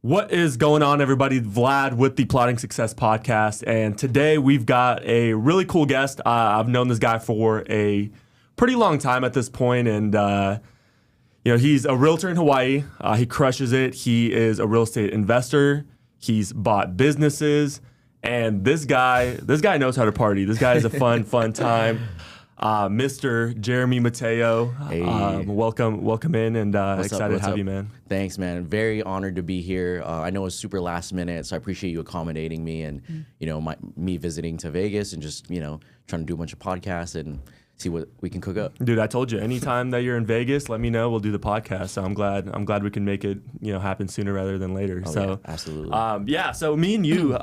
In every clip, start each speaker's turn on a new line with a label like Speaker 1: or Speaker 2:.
Speaker 1: What is going on, everybody? Vlad with the Plotting Success podcast, and today we've got a really cool guest. I've known this guy for a pretty long time at this point, and he's a realtor in Hawaii. He crushes it. He is a real estate investor. He's bought businesses, and this guy knows how to party. This guy is a fun time. Mr. Jeremy Mateo,
Speaker 2: hey.
Speaker 1: welcome in, and excited to have you, man.
Speaker 2: Thanks, man. Very honored to be here. I know it's super last minute, so I appreciate you accommodating me and me visiting to Vegas and just trying to do a bunch of podcasts and see what we can cook up.
Speaker 1: Dude, I told you, anytime that you're in Vegas, let me know. We'll do the podcast. So I'm glad we can make it happen sooner rather than later.
Speaker 2: Oh,
Speaker 1: so
Speaker 2: yeah, absolutely.
Speaker 1: So me and you,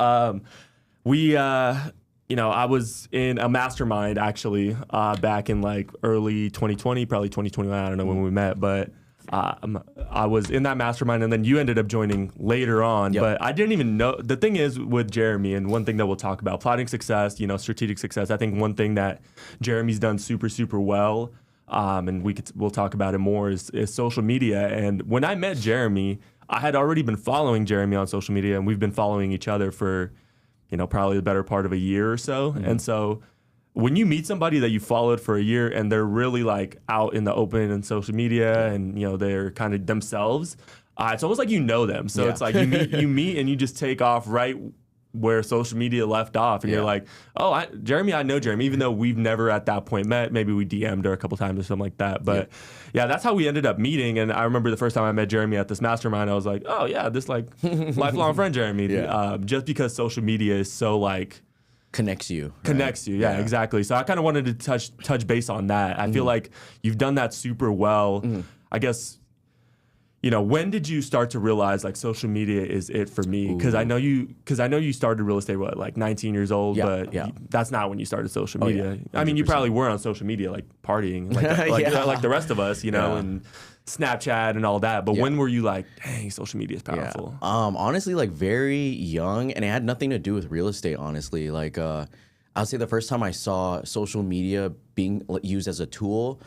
Speaker 1: I was in a mastermind actually back in like early 2020, probably 2021. I don't know when we met, but I was in that mastermind, and then you ended up joining later on. Yep. But I didn't even know. The thing is with Jeremy, and one thing that we'll talk about, plotting success, strategic success. I think one thing that Jeremy's done super well, and we'll talk about it more, is social media. And when I met Jeremy, I had already been following Jeremy on social media, and we've been following each other for probably the better part of a year or so. Mm-hmm. And so when you meet somebody that you followed for a year and they're really like out in the open and social media and, they're kind of themselves, it's almost like them. So it's like you meet and you just take off right where social media left off. And you're like, I know Jeremy, even though we've never at that point met. Maybe we DM'd her a couple times or something like that. But yeah, that's how we ended up meeting. And I remember the first time I met Jeremy at this mastermind, I was like, oh yeah, this like lifelong friend Jeremy. Just because social media is so like
Speaker 2: connects you.
Speaker 1: Yeah, exactly. So I kind of wanted to touch base on that. I feel like you've done that super well. I guess, when did you start to realize like social media is it for me? Because I know you started real estate like 19 years old, but that's not when you started social media. I mean, you probably were on social media like partying, like the rest of us, and Snapchat and all that. But when were you like, dang, social media is powerful?
Speaker 2: Honestly, like very young, and it had nothing to do with real estate. Honestly, like I would say the first time I saw social media being used as a tool,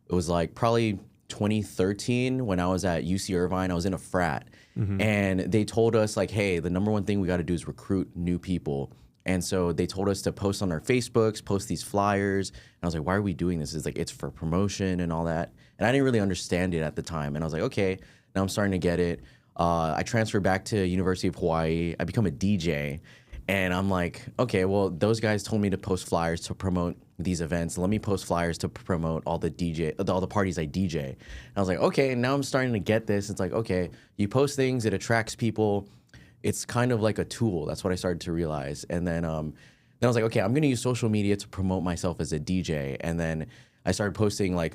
Speaker 2: it was like probably 2013 when I was at UC Irvine. I was in a frat, and they told us like, hey, the number one thing we got to do is recruit new people. And so they told us to post on our Facebooks, post these flyers. And I was like, why are we doing this? It's like, it's for promotion and all that. And I didn't really understand it at the time. And I was like, okay, now I'm starting to get it. I transferred back to University of Hawaii. I become a DJ. And I'm like, okay, well, those guys told me to post flyers to promote these events. Let me post flyers to promote all the parties I DJ. And I was like, okay, now I'm starting to get this. It's like, okay, you post things, it attracts people. It's kind of like a tool. That's what I started to realize. And then I was like, okay, I'm going to use social media to promote myself as a DJ. And then I started posting like,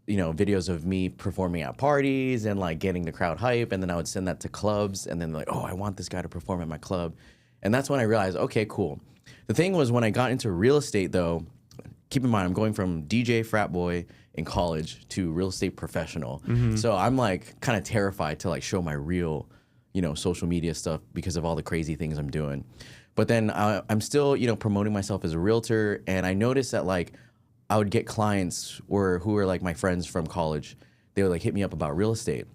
Speaker 2: videos of me performing at parties and like getting the crowd hype. And then I would send that to clubs. And then like, oh, I want this guy to perform at my club. And that's when I realized, okay, cool. The thing was, when I got into real estate, though, keep in mind, I'm going from DJ frat boy in college to real estate professional. So I'm like kind of terrified to like show my real, social media stuff because of all the crazy things I'm doing. But then I'm still, promoting myself as a realtor. And I noticed that like I would get clients who were like my friends from college. They would like hit me up about real estate.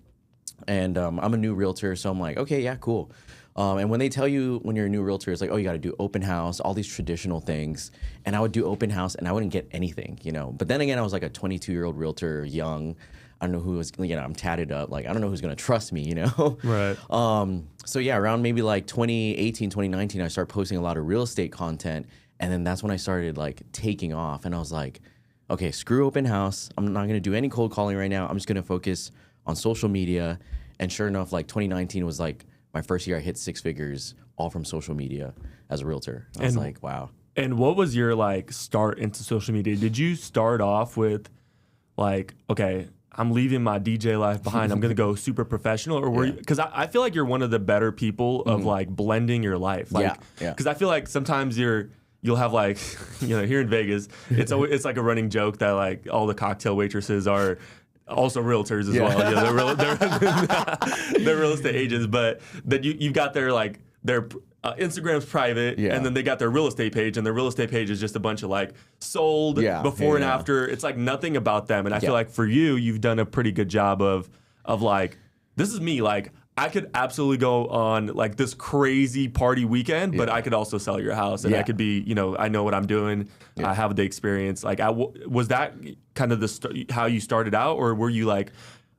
Speaker 2: And I'm a new realtor, so I'm like, okay, yeah, cool. And when they tell you when you're a new realtor, it's like, oh, you got to do open house, all these traditional things. And I would do open house and I wouldn't get anything, But then again, I was like a 22-year-old realtor, young. I don't know who was, I'm tatted up. Like, I don't know who's going to trust me,
Speaker 1: Right.
Speaker 2: So yeah, around maybe like 2018, 2019, I started posting a lot of real estate content. And then that's when I started like taking off. And I was like, okay, screw open house. I'm not going to do any cold calling right now. I'm just going to focus on social media. And sure enough, like 2019 was like my first year I hit six figures all from social media as a realtor. I was like, wow.
Speaker 1: And what was your like start into social media? Did you start off with like, okay, I'm leaving my DJ life behind, I'm going to go super professional? Or were you, because I feel like you're one of the better people of like blending your life. Like, because I feel like sometimes you'll have like, here in Vegas, it's like a running joke that like all the cocktail waitresses are also realtors as well. They're real estate agents, but that you've got their like their Instagram's private, and then they got their real estate page, and their real estate page is just a bunch of like sold before and after. It's like nothing about them. And I feel like for you, you've done a pretty good job of like, this is me. Like, I could absolutely go on like this crazy party weekend, but I could also sell your house, and I could be, I know what I'm doing. I have the experience. Like, was that kind of how you started out, or were you like,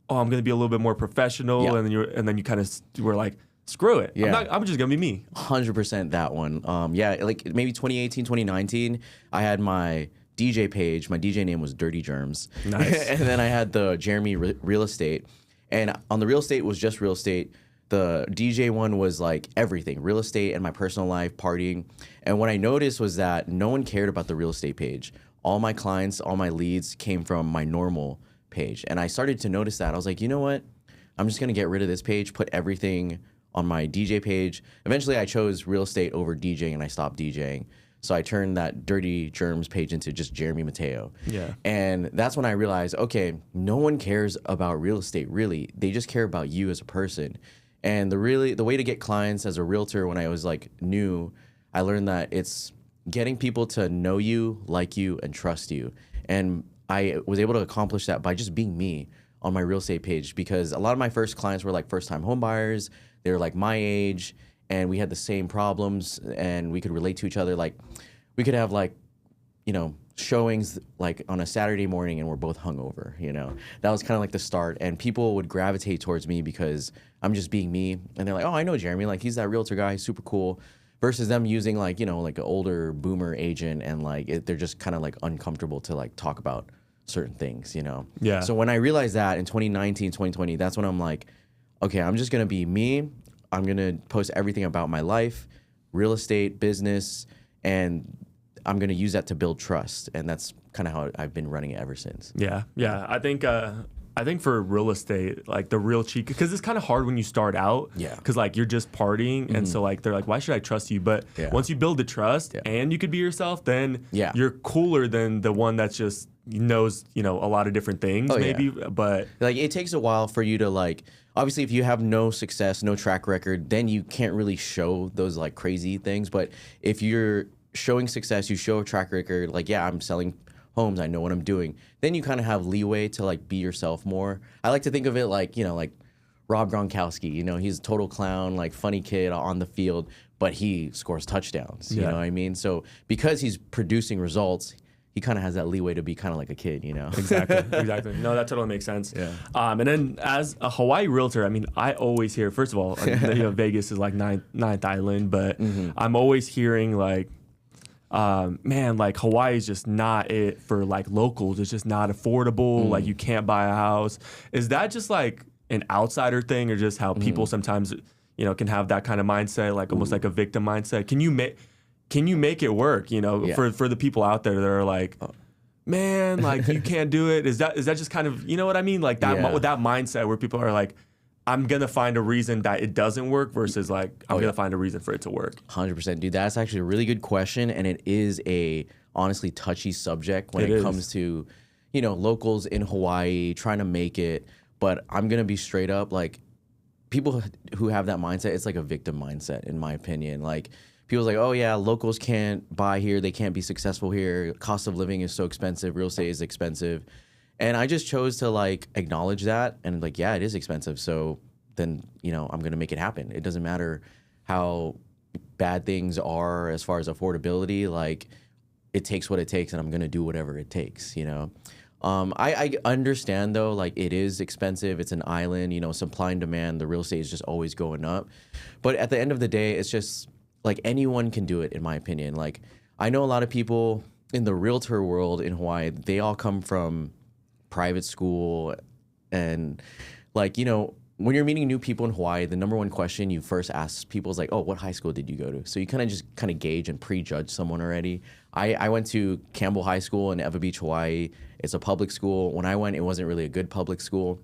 Speaker 1: oh, I'm going to be a little bit more professional, and then you kind of were like, screw it. I'm just going to be me.
Speaker 2: 100% that one. Like maybe 2018, 2019, I had my DJ page. My DJ name was Dirty Germs.
Speaker 1: Nice.
Speaker 2: And then I had the Jeremy Real Estate. And on the real estate was just real estate. The DJ one was like everything, real estate and my personal life, partying. And what I noticed was that no one cared about the real estate page. All my clients, all my leads came from my normal page. And I started to notice that. I was like, you know what? I'm just going to get rid of this page, put everything on my DJ page. Eventually, I chose real estate over DJing, and I stopped DJing. So I turned that Dirty Germs page into just Jeremy Mateo.
Speaker 1: Yeah.
Speaker 2: And that's when I realized, okay, no one cares about real estate, really. They just care about you as a person. And the way to get clients as a realtor when I was like new, I learned that it's getting people to know you, like you, and trust you. And I was able to accomplish that by just being me on my real estate page, because a lot of my first clients were like first-time home buyers. They were like my age, and we had the same problems, and we could relate to each other. Like, we could have like, showings like on a Saturday morning, and we're both hungover. That was kind of like the start, and people would gravitate towards me because I'm just being me, and they're like, "Oh, I know Jeremy. Like, he's that realtor guy. He's super cool." Versus them using like like an older boomer agent, and like they're just kind of like uncomfortable to like talk about certain things.
Speaker 1: Yeah.
Speaker 2: So when I realized that in 2019, 2020, that's when I'm like, okay, I'm just gonna be me. I'm going to post everything about my life, real estate, business, and I'm going to use that to build trust. And that's kind of how I've been running it ever since.
Speaker 1: Yeah. I think for real estate, like the real cheat, because it's kind of hard when you start out.
Speaker 2: Yeah.
Speaker 1: Because like you're just partying, and so like they're like, why should I trust you? But once you build the trust and you could be yourself, then you're cooler than the one that's just knows a lot of different things but
Speaker 2: like it takes a while for you to like, obviously if you have no success, no track record, then you can't really show those like crazy things. But if you're showing success, you show a track record, like I'm selling homes, I know what I'm doing, then you kind of have leeway to like be yourself more. I like to think of it like like Rob Gronkowski, he's a total clown, like funny kid on the field, but he scores touchdowns, you know what I mean? So because he's producing results, he kind of has that leeway to be kind of like a kid,
Speaker 1: Exactly. No, that totally makes sense. Yeah. And then as a Hawaii realtor, I mean, I always hear, first of all, Vegas is like ninth island, but I'm always hearing like, man, like Hawaii is just not it for like locals. It's just not affordable. Like you can't buy a house. Is that just like an outsider thing, or just how people sometimes, can have that kind of mindset, like almost like a victim mindset? Can you make it work, for the people out there that are like, man, like you can't do it? Is that just kind of, what I mean? Like that with that mindset where people are like, I'm going to find a reason that it doesn't work versus like, I'm going to find a reason for it to work.
Speaker 2: 100%. Dude, that's actually a really good question. And it is a honestly touchy subject when it comes to, locals in Hawaii trying to make it. But I'm going to be straight up, like people who have that mindset, it's like a victim mindset, in my opinion. Like, people's like, oh yeah, locals can't buy here, they can't be successful here, cost of living is so expensive, real estate is expensive. And I just chose to like acknowledge that and like, yeah, it is expensive. So then, I'm gonna make it happen. It doesn't matter how bad things are as far as affordability, like it takes what it takes, and I'm gonna do whatever it takes, I understand though, like it is expensive, it's an island, supply and demand, the real estate is just always going up. But at the end of the day, it's just like anyone can do it, in my opinion. Like I know a lot of people in the realtor world in Hawaii, they all come from private school, and like, when you're meeting new people in Hawaii, the number one question you first ask people is like, oh, what high school did you go to? So you kind of gauge and prejudge someone already. I went to Campbell High School in Ewa Beach, Hawaii. It's a public school. When I went, it wasn't really a good public school.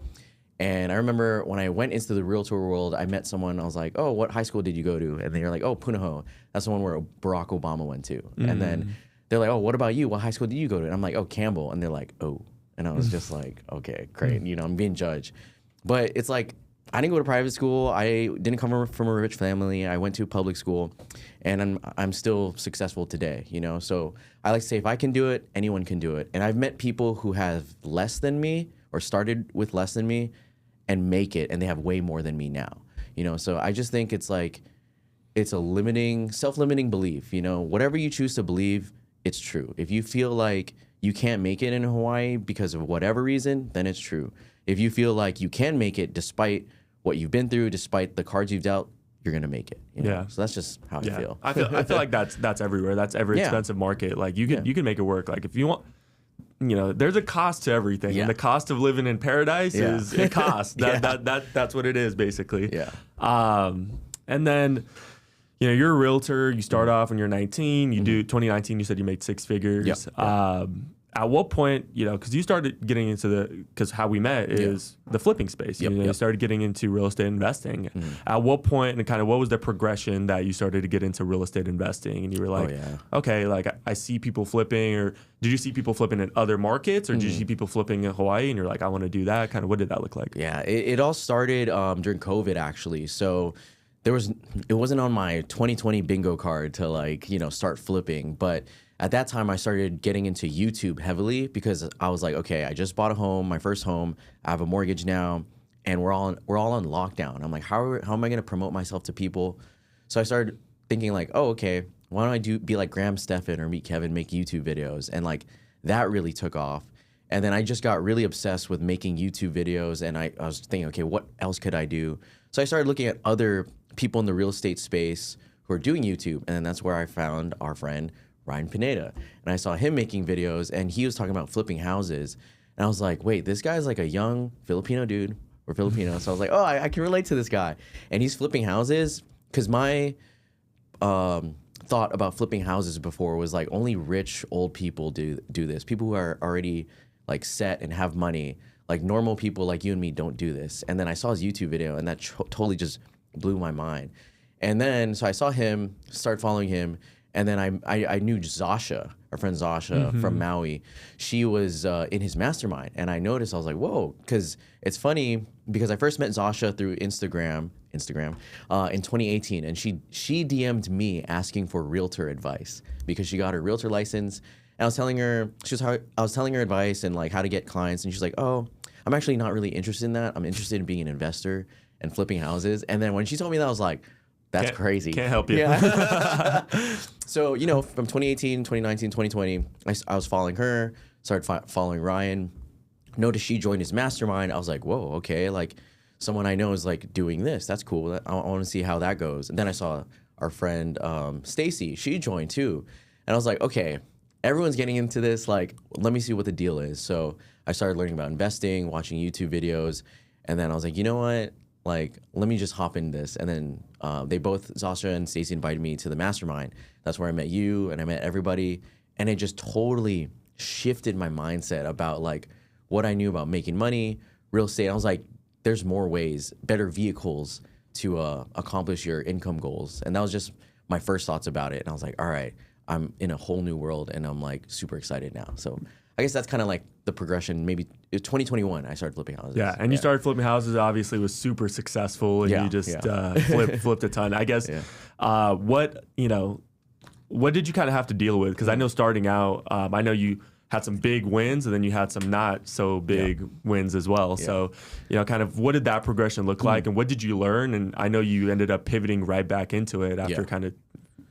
Speaker 2: And I remember when I went into the realtor world, I met someone, I was like, oh, what high school did you go to? And they're like, oh, Punahou. That's the one where Barack Obama went to. And then they're like, oh, what about you? What high school did you go to? And I'm like, oh, Campbell. And they're like, oh. And I was just like, okay, great. I'm being judged. But it's like, I didn't go to private school. I didn't come from a rich family. I went to public school, and I'm still successful today, So I like to say, if I can do it, anyone can do it. And I've met people who have less than me or started with less than me and make it, and they have way more than me now. you know? So I just think it's like, it's a self-limiting belief, you know? Whatever you choose to believe, it's true. If you feel like you can't make it in Hawaii because of whatever reason, then it's true. If you feel like you can make it despite what you've been through, despite the cards you've dealt, you're gonna make it. You know?
Speaker 1: Yeah.
Speaker 2: So that's just how I feel.
Speaker 1: I feel like that's everywhere. That's every expensive market. Like you can make it work. Like if you want, you know, there's a cost to everything, and the cost of living in paradise is it costs. That's what it is basically.
Speaker 2: Yeah.
Speaker 1: And then, you know, you're a realtor. You start off when you're 19. You do 2019. You said you made 6 figures.
Speaker 2: Yep.
Speaker 1: At what point, you know, because you started getting into because how we met is the flipping space. You know, you started getting into real estate investing. At what point and kind of what was the progression that you started to get into real estate investing? And you were like, okay, like I see people flipping, or did you see people flipping in other markets, or did you see people flipping in Hawaii and you're like, I want to do that? Kind of what did that look like?
Speaker 2: Yeah, it all started during COVID actually. So it wasn't on my 2020 bingo card to like, you know, start flipping, but at that time, I started getting into YouTube heavily because I was like, okay, I just bought a home, my first home. I have a mortgage now, and we're all on lockdown. I'm like, how am I going to promote myself to people? So I started thinking like, oh, okay, why don't I be like Graham Stephan or Meet Kevin, make YouTube videos, and like that really took off. And then I just got really obsessed with making YouTube videos, and I was thinking, okay, what else could I do? So I started looking at other people in the real estate space who are doing YouTube, and then that's where I found our friend Ryan Pineda. And I saw him making videos, and he was talking about flipping houses. And I was like, wait, this guy's like a young Filipino dude. We're Filipino. So I was like, oh, I can relate to this guy. And he's flipping houses, because my thought about flipping houses before was like only rich old people do this. People who are already like set and have money. Like normal people like you and me don't do this. And then I saw his YouTube video, and that totally just blew my mind. And then, so I saw him, started following him. And then I knew Zasha, our friend Zasha from Maui. She was in his mastermind. And I noticed, I was like, whoa. Because it's funny, because I first met Zasha through Instagram in 2018. And she DM'd me asking for realtor advice because she got her realtor license. And I was telling her, advice and like how to get clients. And she's like, oh, I'm actually not really interested in that. I'm interested in being an investor and flipping houses. And then when she told me that, I was like, that's crazy.
Speaker 1: Can't help you.
Speaker 2: Yeah. So, you know, from 2018, 2019, 2020, I was following her, started following Ryan. Noticed she joined his mastermind. I was like, whoa, okay. Like someone I know is like doing this. That's cool. I want to see how that goes. And then I saw our friend Stacy. She joined too. And I was like, okay, everyone's getting into this. Like, let me see what the deal is. So I started learning about investing, watching YouTube videos. And then I was like, you know what? Like, let me just hop in this. And then they both, Zasha and Stacey, invited me to the mastermind. That's where I met you and I met everybody. And it just totally shifted my mindset about like what I knew about making money, real estate. I was like, there's more ways, better vehicles to accomplish your income goals. And that was just my first thoughts about it. And I was like, all right, I'm in a whole new world and I'm like super excited now. So I guess that's kind of like the progression. Maybe 2021, I started flipping houses.
Speaker 1: Yeah, and you started flipping houses, obviously was super successful, and you just flipped a ton. I guess, what did you kind of have to deal with? Because I know starting out, I know you had some big wins, and then you had some not so big wins as well. Yeah. So, kind of what did that progression look like, and what did you learn? And I know you ended up pivoting right back into it after kind of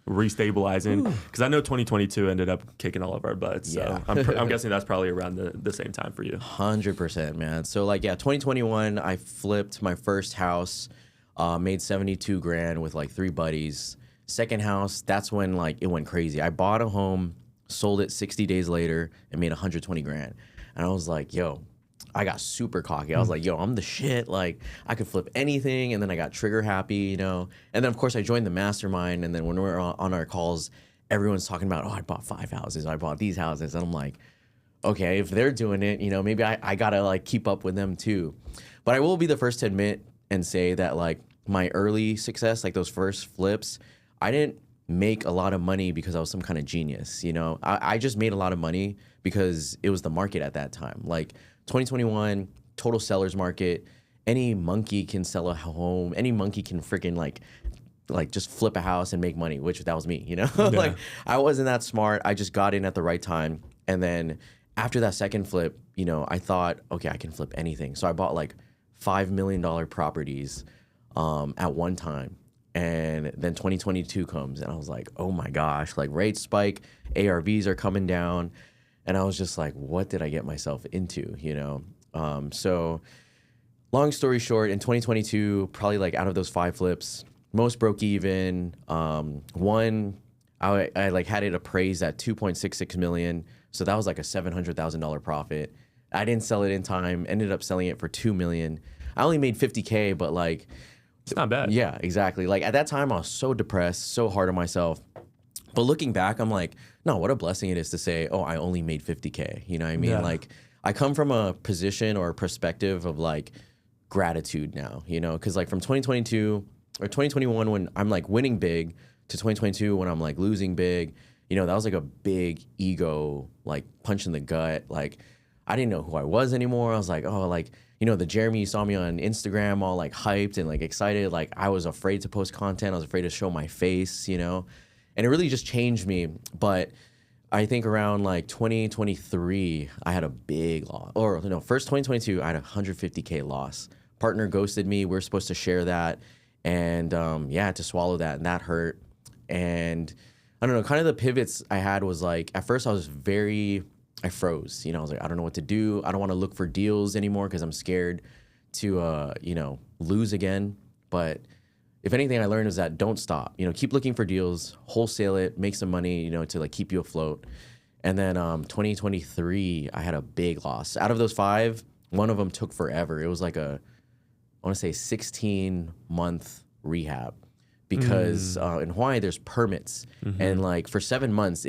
Speaker 1: restabilizing, because I know 2022 ended up kicking all of our butts. So I'm guessing that's probably around the same time for you.
Speaker 2: 100%, man. So 2021, I flipped my first house, made 72 grand with like 3 buddies. Second house, that's when like it went crazy. I bought a home, sold it 60 days later, and made 120 grand. And I was like, yo, I got super cocky. I was like, yo, I'm the shit. Like, I could flip anything. And then I got trigger happy, And then, of course, I joined the mastermind. And then when we're on our calls, everyone's talking about, oh, I bought 5 houses. I bought these houses. And I'm like, okay, if they're doing it, maybe I got to, like, keep up with them, too. But I will be the first to admit and say that, like, my early success, like those first flips, I didn't make a lot of money because I was some kind of genius, I just made a lot of money because it was the market at that time. Like, 2021, total seller's market. Any monkey can sell a home. Any monkey can freaking like just flip a house and make money, which that was me, Like, I wasn't that smart. I just got in at the right time. And then after that second flip, I thought, okay, I can flip anything. So I bought like $5 million properties. at one time. And then 2022 comes, and I was like, oh my gosh, like rates spike, ARVs are coming down. And I was just like, what did I get myself into, you know? So long story short, in 2022, probably like out of those 5 flips, most broke even. One, I like had it appraised at 2.66 million. So that was like a $700,000 profit. I didn't sell it in time, ended up selling it for 2 million. I only made 50K, but like,
Speaker 1: it's not bad.
Speaker 2: Yeah, exactly. Like at that time, I was so depressed, so hard on myself. But looking back, I'm like, no, what a blessing it is to say, oh, I only made 50K. You know what I mean?
Speaker 1: Yeah.
Speaker 2: Like I come from a position or a perspective of like gratitude now, you know, because like from 2022 or 2021 when I'm like winning big to 2022 when I'm like losing big, you know, that was like a big ego, like punch in the gut. Like I didn't know who I was anymore. I was like, oh, like, you know, the Jeremy you saw me on Instagram all like hyped and like excited. Like I was afraid to post content. I was afraid to show my face, you know, and it really just changed me. But I think around like 2023, I had a big loss. Or no, first 2022, I had a 150K loss. Partner ghosted me. We're supposed to share that. And yeah, I had to swallow that, and that hurt. And I don't know, kind of the pivots I had was like, at first I froze. You know, I was like, I don't know what to do. I don't want to look for deals anymore because I'm scared to, you know, lose again. But if anything I learned is that don't stop. You know, keep looking for deals, wholesale it, make some money, you know, to like keep you afloat. And then 2023, I had a big loss. Out of those 5, one of them took forever. It was like I want to say 16-month rehab because in Hawaii there's permits. And like for 7 months,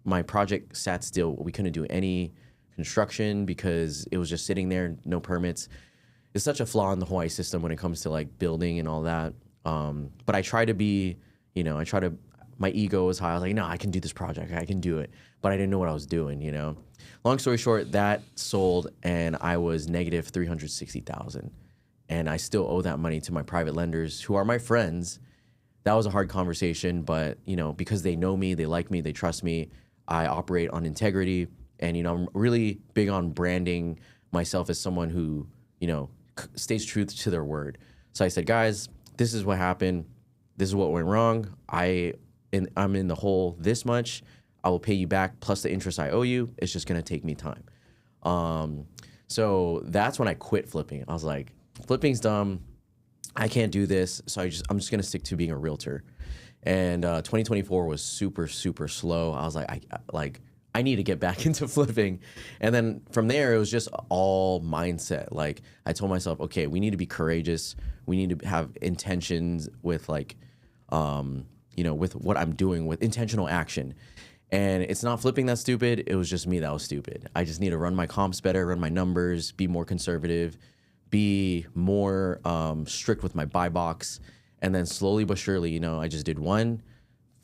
Speaker 2: my project sat still. We couldn't do any construction because it was just sitting there, no permits. It's such a flaw in the Hawaii system when it comes to like building and all that. But I try to be, you know, my ego was high. I was like, no, I can do this project. I can do it. But I didn't know what I was doing, you know. Long story short, that sold and I was negative 360,000. And I still owe that money to my private lenders who are my friends. That was a hard conversation, but, you know, because they know me, they like me, they trust me, I operate on integrity. And, you know, I'm really big on branding myself as someone who, you know, stays true to their word. So I said, guys, this is what happened. This is what went wrong. I'm in the hole this much. I will pay you back plus the interest I owe you. It's just going to take me time. So that's when I quit flipping. I was like, flipping's dumb. I can't do this. So I'm just going to stick to being a realtor. And 2024 was super, super slow. I was like, I need to get back into flipping. And then from there, it was just all mindset. Like I told myself, okay, we need to be courageous. We need to have intentions with like, you know, with what I'm doing, with intentional action. And it's not flipping that's stupid. It was just me that was stupid. I just need to run my comps better, run my numbers, be more conservative, be more strict with my buy box. And then slowly but surely, you know, I just did one,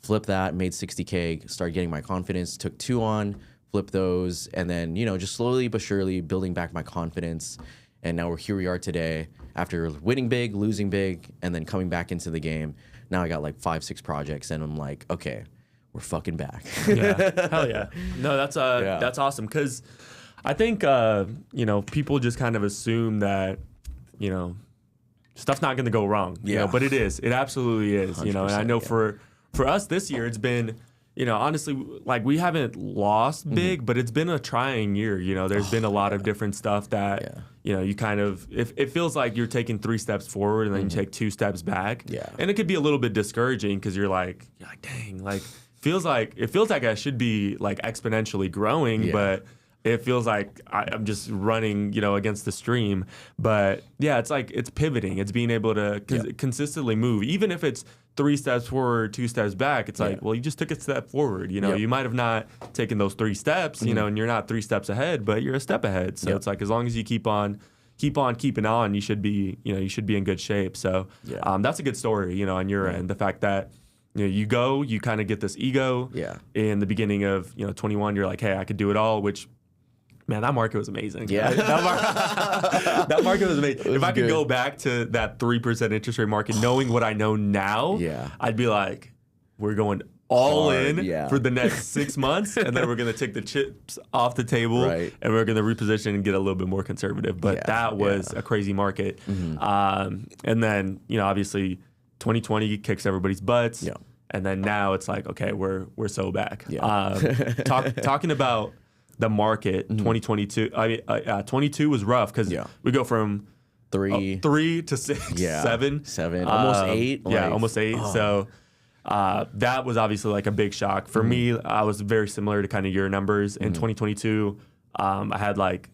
Speaker 2: flip that, made 60K, started getting my confidence, took 2 on, flipped those. And then, you know, just slowly but surely building back my confidence. And now here we are today after winning big, losing big, and then coming back into the game. Now I got like 5-6 projects and I'm like, okay, we're fucking back.
Speaker 1: Yeah, hell yeah. No, that's awesome. Because I think, you know, people just kind of assume that, you know, stuff's not going to go wrong. You know, but it is. It absolutely is. You know, and I know for us this year, it's been, you know, honestly, like we haven't lost big, but it's been a trying year. You know, there's been a lot of different stuff that, you know, you kind of, it feels like you're taking 3 steps forward and then you take 2 steps back. Yeah. And it could be a little bit discouraging because you're like, dang, like, it feels like I should be like exponentially growing, but it feels like I'm just running, you know, against the stream. But yeah, it's like it's pivoting. It's being able to consistently move, even if it's 3 steps forward, 2 steps back. It's like, well, you just took a step forward. You know, you might have not taken those 3 steps, you know, and you're not 3 steps ahead, but you're a step ahead. So it's like as long as you keep on keeping on, you should be in good shape. So that's a good story, you know, on your end. The fact that, you know, you kind of get this ego. In the beginning of, you know, 21, you're like, hey, I could do it all, which, man, that market was amazing. Yeah. That market was amazing. If I could go back to that 3% interest rate market, knowing what I know now, I'd be like, we're going all
Speaker 2: Hard,
Speaker 1: in for the next 6 months, and then we're going to take the chips off the table,
Speaker 2: Right.
Speaker 1: and we're going to reposition and get a little bit more conservative. But that was a crazy market. And then, obviously 2020 kicks everybody's butts.
Speaker 2: Yeah.
Speaker 1: And then now it's like, okay, we're so back.
Speaker 2: Yeah.
Speaker 1: Talking about the market, 2022. 22 was rough because we go from 3 to 6, 7,
Speaker 2: almost 8.
Speaker 1: Almost 8. So that was obviously like a big shock for me. I was very similar to kind of your numbers in 2022. I had like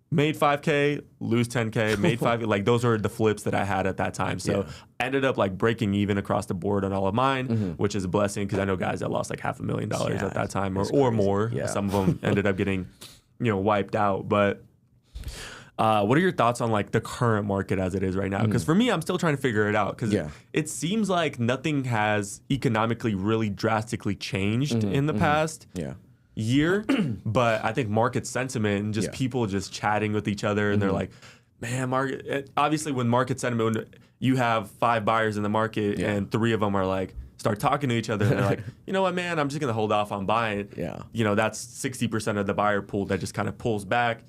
Speaker 1: made 5K, lose 10K, made 5K. Like those were the flips that I had at that time. So I ended up like breaking even across the board on all of mine, which is a blessing because I know guys that lost like $500,000 at that time or more. Yeah. Some of them ended up getting, wiped out. But what are your thoughts on like the current market as it is right now? Because for me, I'm still trying to figure it out because it seems like nothing has economically really drastically changed in the past year. But I think market sentiment and just people just chatting with each other and they're like, man, obviously when market sentiment, when you have 5 buyers in the market and 3 of them are like, start talking to each other and they're like, you know what, man, I'm just going to hold off on buying. Yeah. That's 60% of the buyer pool that just kind of pulls back.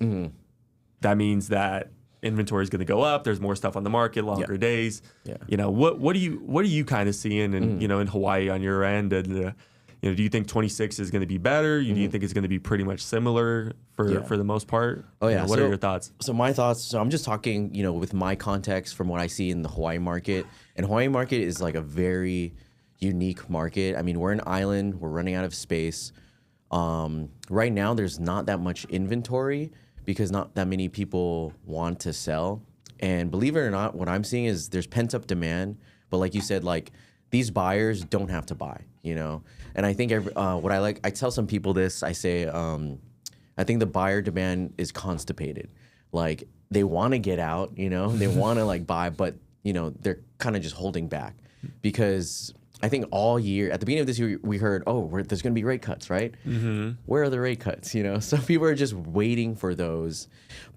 Speaker 1: That means that inventory is going to go up. There's more stuff on the market, longer days. Yeah. What are you kind of seeing in Hawaii on your end? And do you think 26 is going to be better? Do you think it's going to be pretty much similar for the most part?
Speaker 2: Oh yeah.
Speaker 1: What are your thoughts?
Speaker 2: So my thoughts. So I'm just talking, with my context from what I see in the Hawaii market. And Hawaii market is like a very unique market. I mean, we're an island. We're running out of space. Right now, there's not that much inventory because not that many people want to sell. And believe it or not, what I'm seeing is there's pent up demand. But like you said, like these buyers don't have to buy, And I think what I tell some people this, I say, I think the buyer demand is constipated. Like they want to get out, they want to like buy, but they're kind of just holding back because I think all year at the beginning of this year we heard, there's going to be rate cuts, right? Where are the rate cuts? So people are just waiting for those.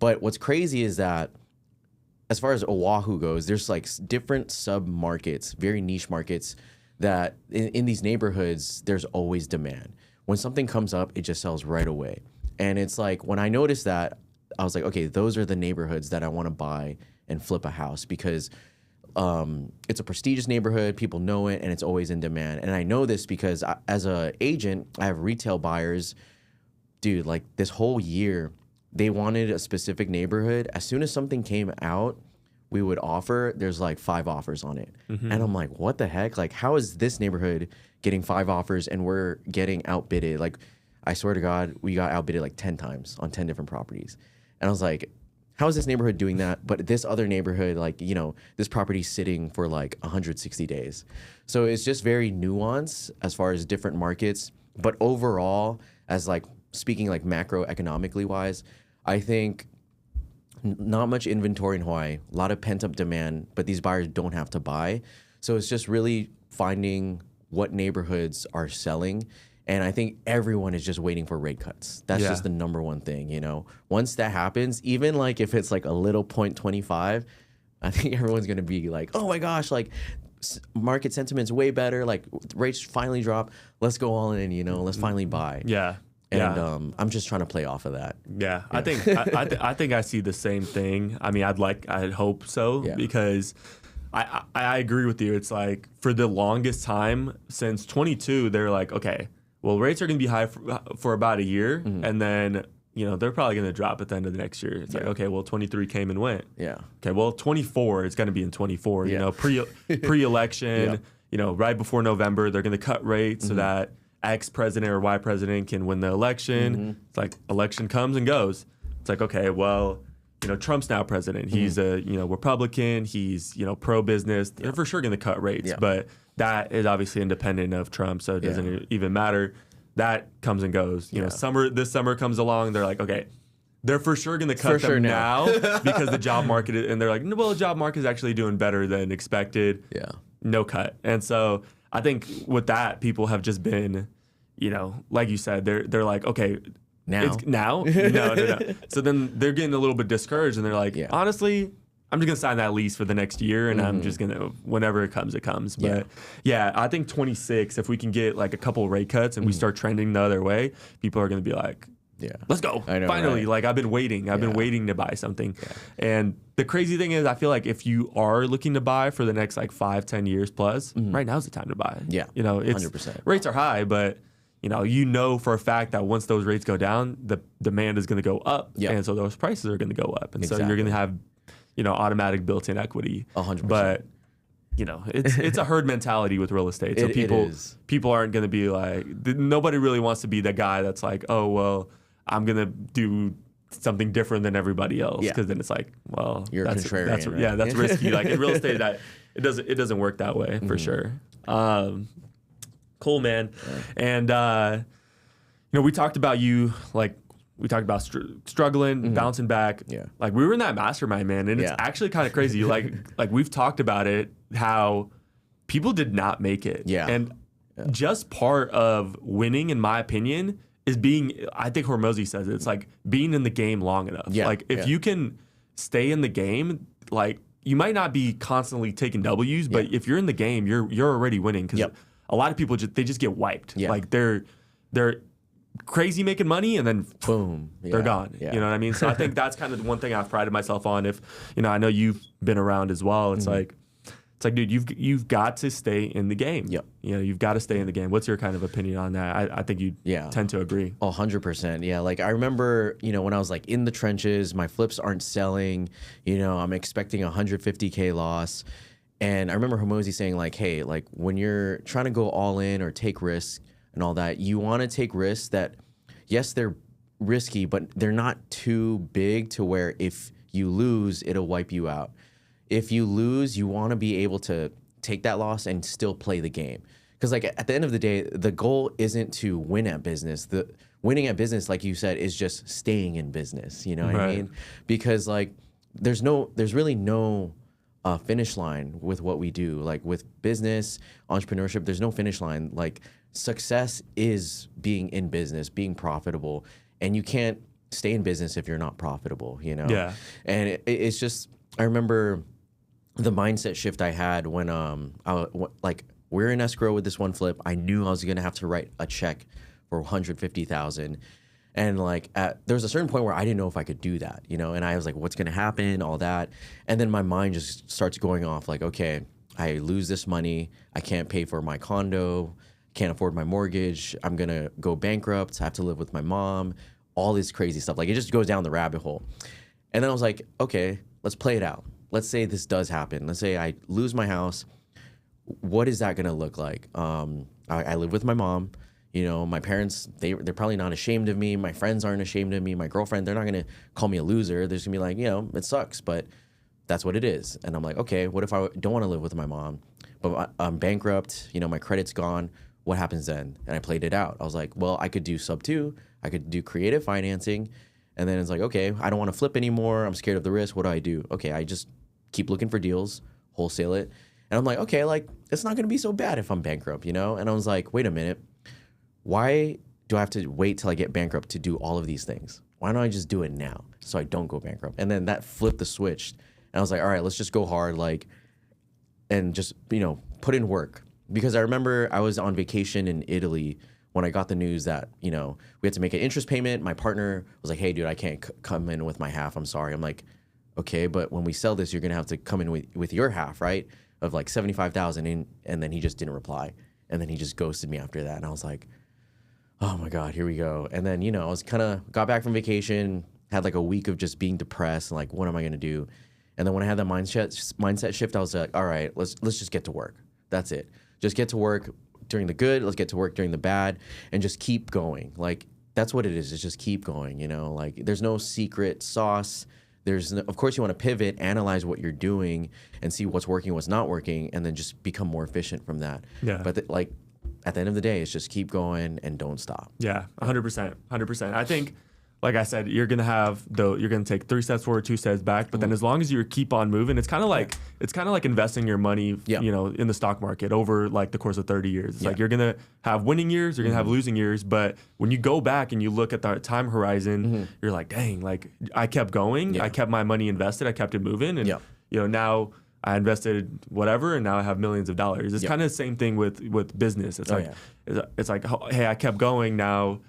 Speaker 2: But what's crazy is that as far as Oahu goes, there's like different sub markets, very niche markets that in these neighborhoods, there's always demand. When something comes up, it just sells right away. And it's like, when I noticed that, I was like, okay, those are the neighborhoods that I want to buy and flip a house because it's a prestigious neighborhood, people know it, and it's always in demand. And I know this because as an agent, I have retail buyers. Dude, like this whole year, they wanted a specific neighborhood. As soon as something came out, we would offer, there's like 5 offers on it. And I'm like, what the heck? Like, how is this neighborhood getting 5 offers and we're getting outbidded? Like, I swear to God, we got outbidded like 10 times on 10 different properties. And I was like, how is this neighborhood doing that? But this other neighborhood, like, this property's sitting for like 160 days. So it's just very nuanced as far as different markets. But overall, as like speaking like macroeconomically wise, I think not much inventory in Hawaii, a lot of pent up demand, but these buyers don't have to buy. So it's just really finding what neighborhoods are selling. And I think everyone is just waiting for rate cuts. That's just the number one thing, Once that happens, even like if it's like a little 0.25, I think everyone's going to be like, oh my gosh, like market sentiment's way better. Like rates finally drop. Let's go all in, let's finally buy.
Speaker 1: Yeah.
Speaker 2: And I'm just trying to play off of that.
Speaker 1: Yeah. I think I think I see the same thing. I mean, I'd hope so because I agree with you. It's like for the longest time since 22, they're like, okay, well, rates are going to be high for about a year, and then they're probably going to drop at the end of the next year. It's like, okay, well, 23 came and went. Yeah. Okay, well, 24 is going to be in 24. Pre-election. Right before November, they're going to cut rates so that X president or Y president can win the election. It's like election comes and goes. It's like, okay, well, Trump's now president. He's a Republican. He's pro-business. They're for sure going to cut rates, but that is obviously independent of Trump, so it doesn't even matter. That comes and goes. This summer comes along. They're like, okay, they're for sure going to cut them now because the job market and they're like, well, the job market is actually doing better than expected. Yeah, no cut. And so I think with that, people have just been, like you said, they're like, okay. Now? No. So then they're getting a little bit discouraged and they're like, honestly, I'm just gonna sign that lease for the next year, and I'm just gonna, whenever it comes, it comes. But yeah, I think 26, if we can get like a couple rate cuts and we start trending the other way, people are gonna be like, let's go.
Speaker 2: I know,
Speaker 1: finally,
Speaker 2: right?
Speaker 1: like I've been waiting. I've been waiting to buy something. And the crazy thing is, I feel like if you are looking to buy for the next like 5-10 years plus, right now's the time to buy.
Speaker 2: Yeah,
Speaker 1: you know, it's
Speaker 2: 100%.
Speaker 1: Rates are high, but you know for a fact that once those rates go down, the demand is going to go up, and so those prices are going to go up, and so you're going to have automatic built-in equity.
Speaker 2: 100%.
Speaker 1: But it's a herd mentality with real estate. So people aren't going to be like, nobody really wants to be the guy that's like, oh well, I'm going to do something different than everybody else, because then it's like, well,
Speaker 2: you're
Speaker 1: that's
Speaker 2: contrarian, right?
Speaker 1: Yeah, that's risky. Like in real estate, that it doesn't work that way for sure. Cool, man. And we talked about you, like we talked about struggling, bouncing back.
Speaker 2: Yeah,
Speaker 1: like we were in that mastermind, man, and it's actually kind of crazy. like we've talked about it, how people did not make it. Yeah, and just part of winning, in my opinion, is being, I think Hormozy says it, it's like being in the game long enough. Yeah. Like if you can stay in the game, like you might not be constantly taking W's, but if you're in the game, you're already winning, because a lot of people they just get wiped. Yeah. Like they're crazy making money and then boom, they're gone. Yeah. You know what I mean? So I think that's kind of the one thing I've prided myself on. If I know you've been around as well. It's like, dude, you've got to stay in the game. Yep. You've got to stay in the game. What's your kind of opinion on that? I think you tend to agree.
Speaker 2: 100%. Yeah. Like I remember, when I was like in the trenches, my flips aren't selling, I'm expecting a $150K loss. And I remember Hormozy saying like, hey, like when you're trying to go all in or take risks and all that, you want to take risks that, yes, they're risky, but they're not too big to where if you lose, it'll wipe you out. If you lose, you want to be able to take that loss and still play the game. Because like at the end of the day, the goal isn't to win at business. The winning at business, like you said, is just staying in business. You know what I mean? Because like there's really no finish line with what we do. Like with business, entrepreneurship, there's no finish line. Like success is being in business, being profitable, and you can't stay in business if you're not profitable. Yeah. And it's just, I remember the mindset shift I had when we're in escrow with this one flip. I knew I was gonna have to write a check for $150,000, and like there was a certain point where I didn't know if I could do that, and I was like, what's gonna happen, all that, and then my mind just starts going off like, okay, I lose this money, I can't pay for my condo, can't afford my mortgage, I'm gonna go bankrupt, I have to live with my mom, all this crazy stuff. Like it just goes down the rabbit hole. And then I was like, okay, let's play it out. Let's say this does happen. Let's say I lose my house. What is that gonna look like? I live with my mom. My parents, they're probably not ashamed of me. My friends aren't ashamed of me. My girlfriend, they're not gonna call me a loser. They're just gonna be like, it sucks, but that's what it is. And I'm like, okay, what if I don't want to live with my mom, but I'm bankrupt? My credit's gone. What happens then? And I played it out. I was like, well, I could do sub 2. I could do creative financing. And then it's like, okay, I don't want to flip anymore. I'm scared of the risk. What do I do? Okay, I just keep looking for deals, wholesale it. And I'm like, okay, like it's not going to be so bad if I'm bankrupt, And I was like, wait a minute. Why do I have to wait till I get bankrupt to do all of these things? Why don't I just do it now so I don't go bankrupt? And then that flipped the switch. And I was like, all right, let's just go hard, and just, put in work. Because I remember I was on vacation in Italy when I got the news that, we had to make an interest payment. My partner was like, hey, dude, I can't come in with my half. I'm sorry. I'm like, okay, but when we sell this, you're going to have to come in with your half, right? Of like $75,000. And then he just didn't reply. And then he just ghosted me after that. And I was like, oh my God, here we go. And then, I was got back from vacation, had like a week of just being depressed and like, what am I going to do? And then when I had that mindset shift, I was like, all right, let's just get to work. That's it. Just get to work during the good. Let's get to work during the bad, and just keep going. Like that's what it is. It's just keep going. Like there's no secret sauce. Of course, you want to pivot, analyze what you're doing, and see what's working, what's not working, and then just become more efficient from that. Yeah. But at the end of the day, it's just keep going and don't stop.
Speaker 1: Yeah, 100%, 100%. I think, like I said, you're gonna take 3 steps forward, 2 steps back. But then as long as you keep on moving, it's kind of like investing your money, in the stock market over like the course of 30 years. It's like you're gonna have winning years, you're gonna have losing years. But when you go back and you look at the time horizon, you're like, dang, like I kept going, I kept my money invested, I kept it moving, and now I invested whatever, and now I have millions of dollars. It's kind of the same thing with business. It's it's like, hey, I kept going. Now,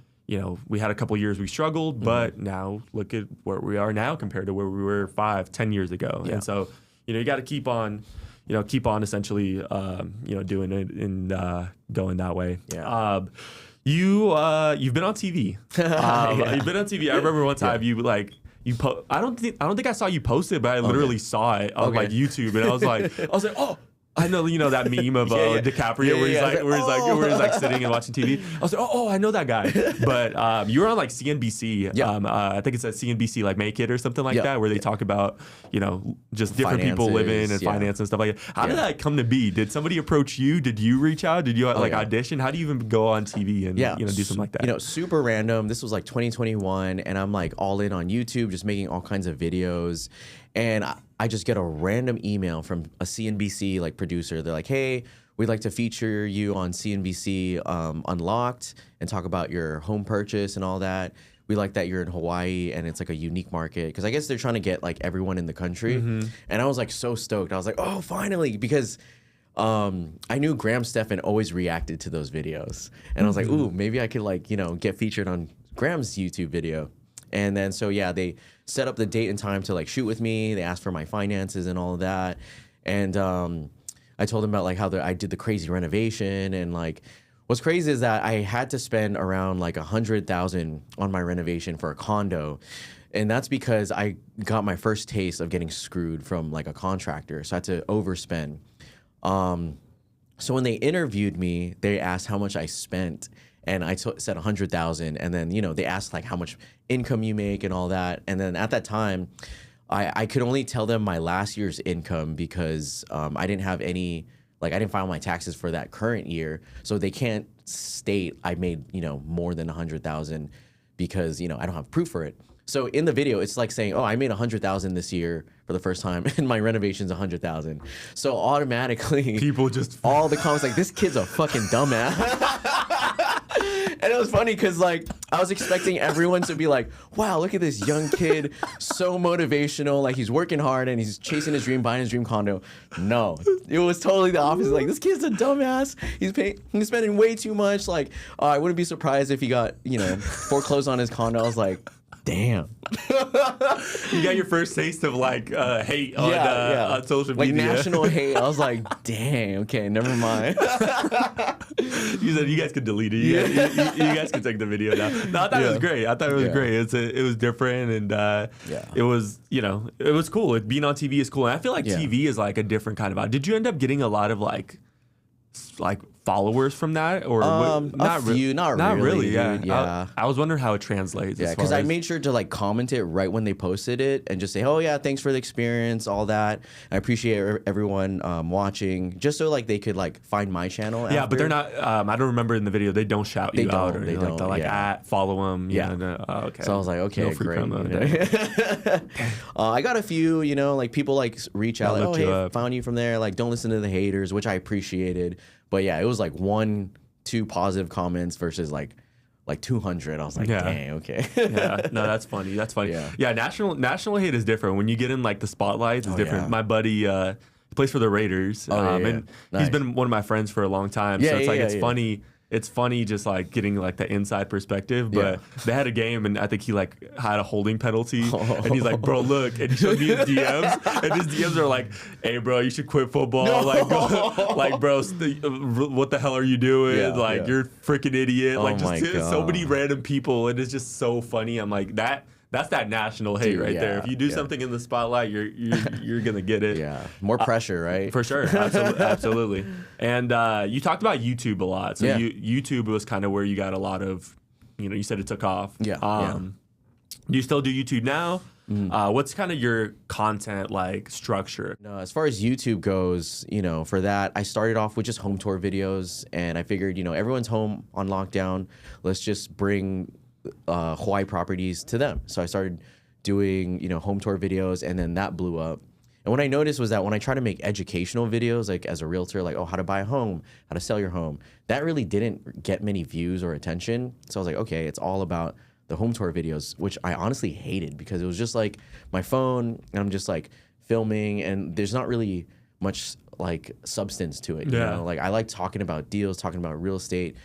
Speaker 1: we had a couple years we struggled, but now look at where we are now compared to where we were 5-10 years ago. And so, you got to keep on essentially, doing it and going that way.
Speaker 2: Yeah.
Speaker 1: You've been on TV. You've been on TV. I remember one time I don't think I saw you post it, but I literally saw it on like YouTube, and I was like, oh. I know, that meme of DiCaprio where he's like sitting and watching TV. I was like, oh, I know that guy. But you were on like CNBC. I think it's at CNBC like Make It or something like that, where they talk about, just different people living and finance and stuff like that. How did that come to be? Did somebody approach you? Did you reach out? Did you audition? How do you even go on TV and do something like that?
Speaker 2: Super random. This was like 2021, and I'm like all in on YouTube, just making all kinds of videos. And I just get a random email from a CNBC like producer. They're like, hey, we'd like to feature you on CNBC Unlocked and talk about your home purchase and all that. We like that you're in Hawaii and it's like a unique market. Because I guess they're trying to get like everyone in the country. And I was like so stoked. I was like, oh, finally. Because I knew Graham Stephan always reacted to those videos. And I was like, ooh, maybe I could get featured on Graham's YouTube video. And then, so they set up the date and time to shoot with me. They asked for my finances and all of that. And I told them about how I did the crazy renovation. And what's crazy is that I had to spend around $100,000 on my renovation for a condo. And that's because I got my first taste of getting screwed from a contractor. So I had to overspend. So when they interviewed me, they asked how much I spent. And I said 100,000, and then they asked how much income you make and all that. And then at that time, I could only tell them my last year's income because I didn't have any I didn't file my taxes for that current year, so they can't state I made more than 100,000 because I don't have proof for it. So in the video, it's like saying, oh, I made 100,000 this year for the first time, and my renovation's 100,000. So automatically,
Speaker 1: people just
Speaker 2: all the comments this kid's a fucking dumbass. And it was funny because I was expecting everyone to be like, wow, look at this young kid, so motivational, he's working hard and he's chasing his dream, buying his dream condo. No, it was totally the opposite. This kid's a dumbass. He's spending way too much. I wouldn't be surprised if he got foreclosed on his condo. I was like, damn.
Speaker 1: You got your first taste of hate on social media.
Speaker 2: National hate. I was like, dang, okay, never mind.
Speaker 1: You said you guys could delete it. You guys could take the video now. No, I thought it was great. I thought it was great. It was different, and it was it was cool. Being on TV is cool, and I feel like TV is a different kind of. Did you end up getting a lot of followers from that, or
Speaker 2: not really.
Speaker 1: Yeah. I was wondering how it translates.
Speaker 2: Yeah, because I made sure to comment it right when they posted it and just say, oh yeah, thanks for the experience, all that. I appreciate everyone watching, just so they could find my channel.
Speaker 1: Yeah,
Speaker 2: after.
Speaker 1: but they're not. I don't remember in the video they don't shout you out or anything. They're follow them. Okay.
Speaker 2: So I was like, okay, great. I got a few, people reach out, oh hey, found you from there. Don't listen to the haters, which I appreciated. But yeah, it was 1-2 positive comments versus 200. I was like, dang, okay.
Speaker 1: Yeah, no, that's funny. That's funny. Yeah, national hate is different. When you get in the spotlights, it's different. My buddy plays for the Raiders, and he's been one of my friends for a long time. So it's funny. It's funny just getting the inside perspective, but they had a game and I think he had a holding penalty and he's like, bro, look, and he showed me his DMs and his DMs are like, hey bro, you should quit football. Bro, what the hell are you doing? You're a freaking idiot. So many random people, and it's just so funny. I'm like, that's that national hate right there. If you do something in the spotlight, you're gonna get it.
Speaker 2: Yeah, more pressure, right?
Speaker 1: For sure, absolutely. And you talked about YouTube a lot. So YouTube was kind of where you got a lot of, you said it took off.
Speaker 2: Yeah.
Speaker 1: Do you still do YouTube now? What's kind of your content structure?
Speaker 2: No, as far as YouTube goes, for that, I started off with just home tour videos, and I figured, everyone's home on lockdown. Let's just bring Hawaii properties to them. So I started doing, home tour videos, and then that blew up. And what I noticed was that when I try to make educational videos, as a realtor, how to buy a home, how to sell your home, that really didn't get many views or attention. So I was like, okay, it's all about the home tour videos, which I honestly hated because it was just my phone, and I'm just filming, and there's not really much like substance to it. You know, like I like talking about deals, talking about real estate.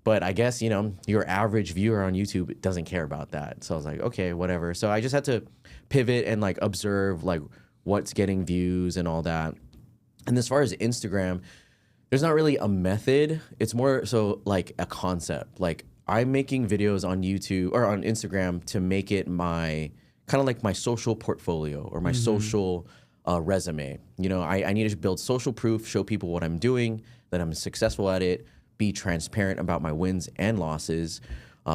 Speaker 2: But I guess, you know, your average viewer on YouTube doesn't care about that. So I was like, okay, whatever. So I just had to pivot and like observe like what's getting views and all that. And as far as Instagram, there's not really a method. It's more so like a concept. Like I'm making videos on YouTube or on Instagram to make it my kind of like my social portfolio or my social resume. You know, I need to build social proof, show people what I'm doing, that I'm successful at it, be transparent about my wins and losses.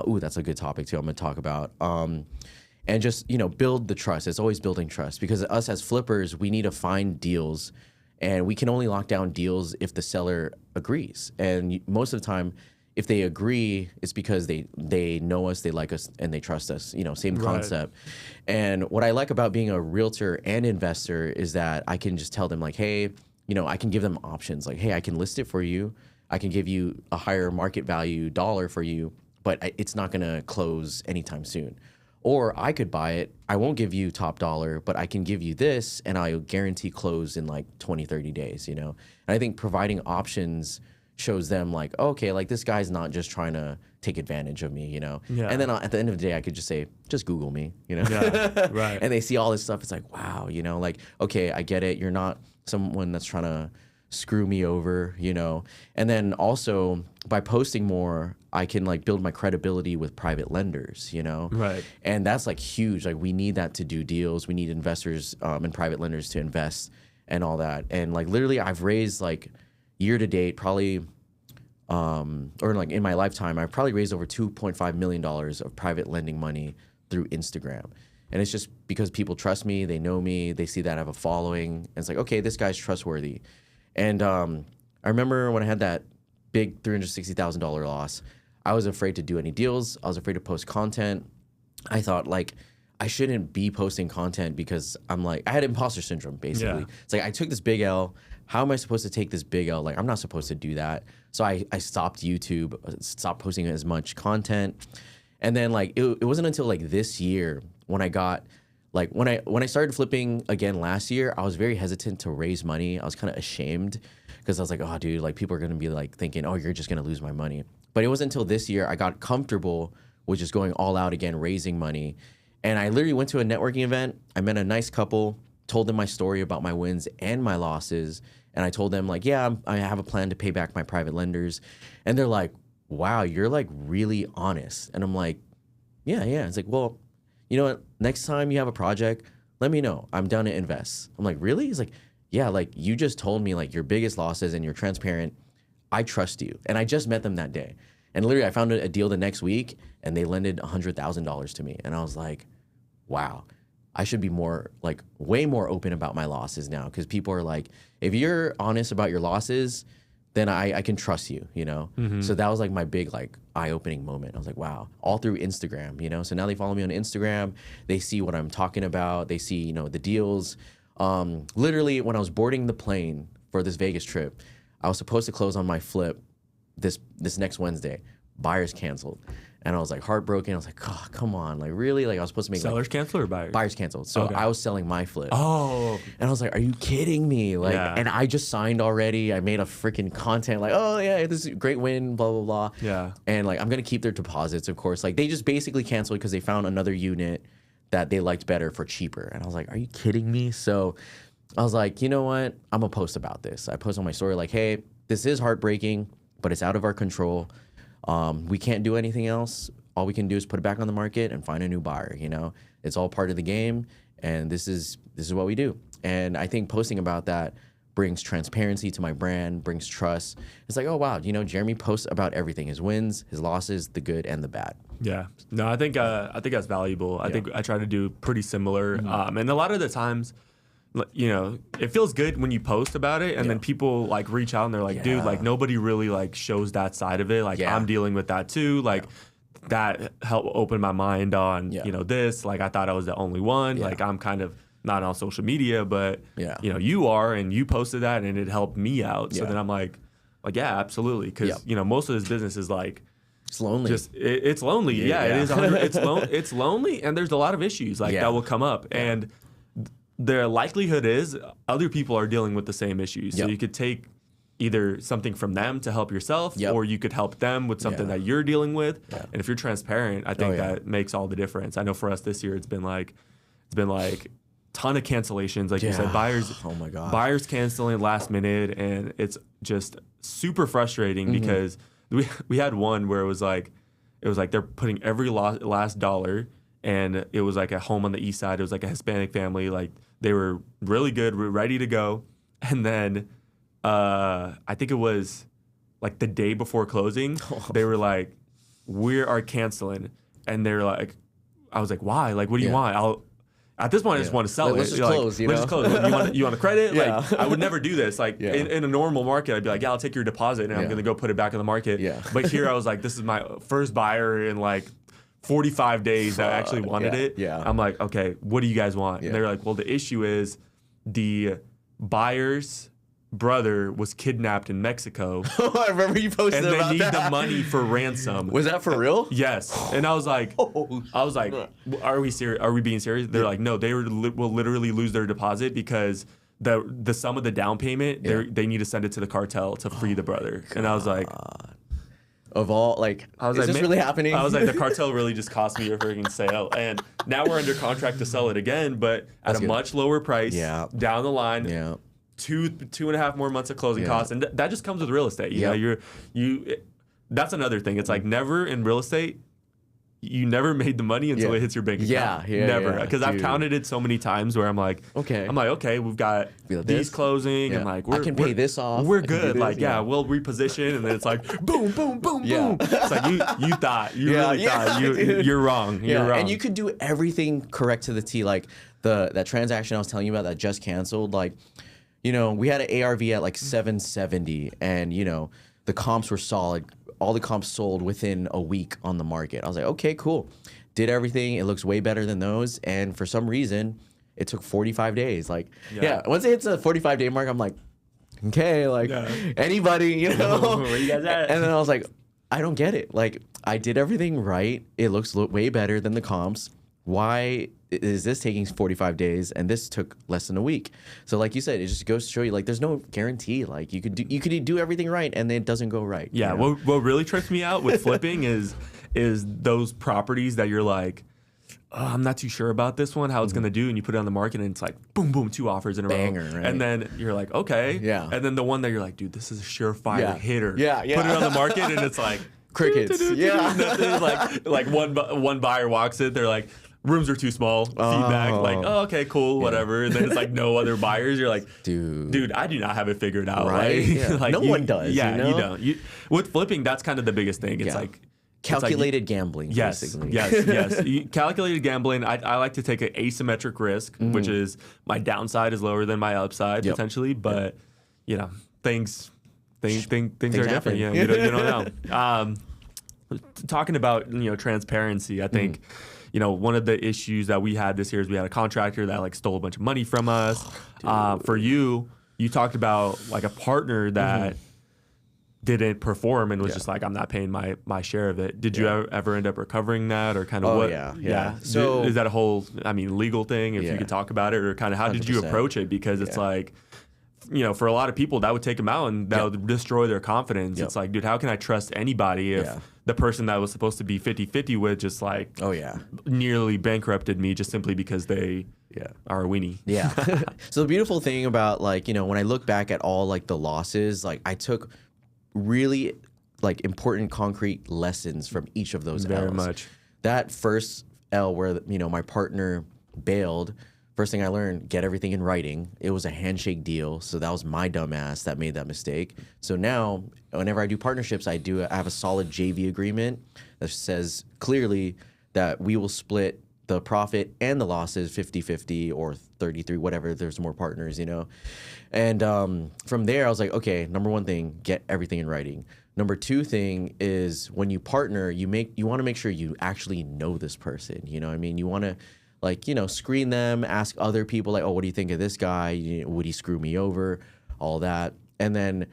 Speaker 2: Ooh, that's a good topic too. I'm gonna talk about. And just, you know, build the trust. It's always building trust because us as flippers, we need to find deals, and we can only lock down deals if the seller agrees. And most of the time, if they agree, it's because they know us, they like us, and they trust us. You know, same concept. And what I like about being a realtor and investor is that I can just tell them like, hey, you know, I can give them options. Like, hey, I can list it for you. I can give you a higher market value dollar for you, but it's not going to close anytime soon. Or I could buy it. I won't give you top dollar, but I can give you this, and I'll guarantee close in like 20, 30 days, you know? And I think providing options shows them like, okay, like this guy's not just trying to take advantage of me, you know? And then at the end of the day, I could just say, just Google me, you know? And they see all this stuff. It's like, wow, you know, like, okay, I get it. You're not someone that's trying to screw me over, you know? And then also by posting more, I can like build my credibility with private lenders, you know? And that's like huge. Like we need that to do deals. We need investors and private lenders to invest and all that. And like literally I've raised like year to date, probably, or like in my lifetime, I've probably raised over $2.5 million of private lending money through Instagram. And it's just because people trust me, they know me, they see that I have a following. And it's like, okay, this guy's trustworthy. And I remember when I had that big $360,000 loss, I was afraid to do any deals. I was afraid to post content. I thought like I shouldn't be posting content because I'm like, I had imposter syndrome basically. It's like I took this big L. How am I supposed to take this big L? Like I'm not supposed to do that. So I stopped YouTube, stopped posting as much content. And then like it wasn't until like this year when I got like when I started flipping again last year, I was very hesitant to raise money. I was kind of ashamed because I was like, oh, dude, like people are going to be like thinking, oh, you're just going to lose my money. But it wasn't until this year I got comfortable with just going all out again, raising money. And I literally went to a networking event. I met a nice couple, told them my story about my wins and my losses. And I told them like, yeah, I have a plan to pay back my private lenders. And they're like, wow, you're like really honest. And I'm like, yeah. It's like, well, you know what? Next time you have a project, let me know. I'm down to invest. I'm like, really? He's like, yeah, like you just told me like your biggest losses and you're transparent. I trust you. And I just met them that day. And literally I found a deal the next week and they lended $100,000 to me. And I was like, wow, I should be more like way more open about my losses now. Cause people are like, if you're honest about your losses, then I can trust you, you know? So that was like my big like eye-opening moment. I was like, wow, all through Instagram, you know? So now they follow me on Instagram. They see what I'm talking about. They see, you know, the deals. Literally when I was boarding the plane for this Vegas trip, I was supposed to close on my flip this next Wednesday. Buyers canceled. And I was like heartbroken. I was like, oh, come on. Like really? Like I was supposed to make
Speaker 1: sellers
Speaker 2: like,
Speaker 1: canceled or buyers?
Speaker 2: Buyers canceled. So I was selling my flip.
Speaker 1: Oh.
Speaker 2: And I was like, are you kidding me? Like, and I just signed already. I made a freaking content like, oh yeah, this is a great win, blah, blah, blah.
Speaker 1: Yeah.
Speaker 2: And like, I'm going to keep their deposits, of course. Like they just basically canceled because they found another unit that they liked better for cheaper. And I was like, are you kidding me? So I was like, you know what? I'm going to post about this. I post on my story like, hey, this is heartbreaking, but it's out of our control. We can't do anything else. All we can do is put it back on the market and find a new buyer, you know? It's all part of the game, and this is what we do. And I think posting about that brings transparency to my brand, brings trust. It's like, oh, wow, you know, Jeremy posts about everything, his wins, his losses, the good and the bad.
Speaker 1: Yeah. No, I think that's valuable. I think I try to do pretty similar. And a lot of the times, you know, it feels good when you post about it and then people like reach out and they're like, dude, like nobody really like shows that side of it. Like I'm dealing with that too. Like that helped open my mind on, you know, this, like I thought I was the only one. Like I'm kind of not on social media, but you know, you are, and you posted that and it helped me out. So then I'm like, yeah, absolutely. Cause you know, most of this business is like,
Speaker 2: it's lonely.
Speaker 1: Just it's lonely. It is. It's lonely. And there's a lot of issues like that will come up. And the likelihood is other people are dealing with the same issues. So you could take either something from them to help yourself, or you could help them with something that you're dealing with. And if you're transparent, I think that makes all the difference. I know for us this year, it's been like ton of cancellations. Like you said, buyers canceling last minute, and it's just super frustrating because we had one where it was like they're putting every last dollar, and it was like a home on the east side. It was like a Hispanic family. Like they were really good, ready to go, and then I think it was like the day before closing, they were like, "We are canceling," and they're like, "I was like, why? Like, what do you want? At this point, I just want to sell
Speaker 2: let's
Speaker 1: it.
Speaker 2: Just close,
Speaker 1: let's just close. You want a credit? Like, I would never do this. Like in a normal market, I'd be like, yeah, I'll take your deposit, and I'm gonna go put it back in the market. But here, I was like, this is my first buyer in like 45 days that actually wanted it. I'm like, okay, what do you guys want? And they're like, well, the issue is the buyer's brother was kidnapped in Mexico.
Speaker 2: I remember you posted about that.
Speaker 1: And they need the money for ransom.
Speaker 2: Was that for real?
Speaker 1: Yes. And I was like, are we serious? Are we being serious? They're like, no, they will literally lose their deposit because the sum of the down payment, they need to send it to the cartel to free the brother. And I was like,
Speaker 2: of all, like, is this really happening?
Speaker 1: I was like, the cartel really just cost me a freaking sale. And now we're under contract to sell it again, but at a much lower price down the line. 2.5 more months of closing costs, and that just comes with real estate. You know, that's another thing. It's like never in real estate, you never made the money until it hits your bank account. Never, because I've counted it so many times where I'm like, okay, we've got these closing, and like
Speaker 2: I can pay this off.
Speaker 1: We're good. Like, we'll reposition, and then it's like boom, boom, boom, boom. It's like you thought really thought you're wrong. You're wrong.
Speaker 2: And you could do everything correct to the T. Like that transaction I was telling you about that just canceled. Like, you know, we had an ARV at like 770, and you know the comps were solid. All the comps sold within a week on the market. I was like, okay, cool. Did everything. It looks way better than those. And for some reason, it took 45 days. Like, once it hits a 45-day mark, I'm like, okay, like anybody, you know?
Speaker 1: Where you guys at?
Speaker 2: And then I was like, I don't get it. Like, I did everything right. It looks way better than the comps. Why is this taking 45 days and this took less than a week? So like you said, it just goes to show you, like, there's no guarantee. Like you could do everything right and then it doesn't go right.
Speaker 1: Yeah. You know? What really trips me out with flipping is those properties that you're like, oh, I'm not too sure about this one, how it's gonna do, and you put it on the market and it's like boom, boom, 2 offers in a
Speaker 2: Banger,
Speaker 1: row.
Speaker 2: right?
Speaker 1: And then you're like, okay.
Speaker 2: Yeah.
Speaker 1: And then the one that you're like, dude, this is a surefire hitter.
Speaker 2: Yeah.
Speaker 1: Put it on the market and it's like
Speaker 2: crickets.
Speaker 1: like one buyer walks in, they're like, rooms are too small. Feedback, like, oh, okay, cool, whatever. And then it's like no other buyers. You're like, dude, I do not have it figured out.
Speaker 2: Right?
Speaker 1: Like,
Speaker 2: no one does.
Speaker 1: Yeah,
Speaker 2: you know?
Speaker 1: you don't. With flipping, that's kind of the biggest thing. It's like
Speaker 2: calculated gambling.
Speaker 1: Yes,
Speaker 2: basically.
Speaker 1: yes. Calculated gambling. I like to take an asymmetric risk, which is my downside is lower than my upside potentially. But you know, things are different. Yeah, you don't know. Talking about transparency, I think. One of the issues that we had this year is we had a contractor that like stole a bunch of money from us. For you talked about like a partner that didn't perform and was just like, I'm not paying my share of it. Did you ever end up recovering that, or kind of what?
Speaker 2: Yeah. So
Speaker 1: is that a whole, legal thing? If you could talk about it, or kind of how 100%. Did you approach it? Because it's like, for a lot of people that would take them out and that would destroy their confidence. It's like, dude, how can I trust anybody if the person that was supposed to be 50-50 with just like nearly bankrupted me just simply because they are a weenie.
Speaker 2: Yeah. So the beautiful thing about when I look back at all like the losses, like I took really like important concrete lessons from each of those
Speaker 1: Very
Speaker 2: L's.
Speaker 1: much.
Speaker 2: That first L where my partner bailed. First thing I learned, get everything in writing. It was a handshake deal, so that was my dumb ass that made that mistake. So now, whenever I do partnerships, I have a solid JV agreement that says clearly that we will split the profit and the losses 50-50 or 33, whatever. There's more partners, And from there, I was like, okay, number one thing, get everything in writing. Number two thing is when you partner, you want to make sure you actually know this person. You know what I mean? You want to screen them, ask other people like, oh, what do you think of this guy? Would he screw me over? All that. And then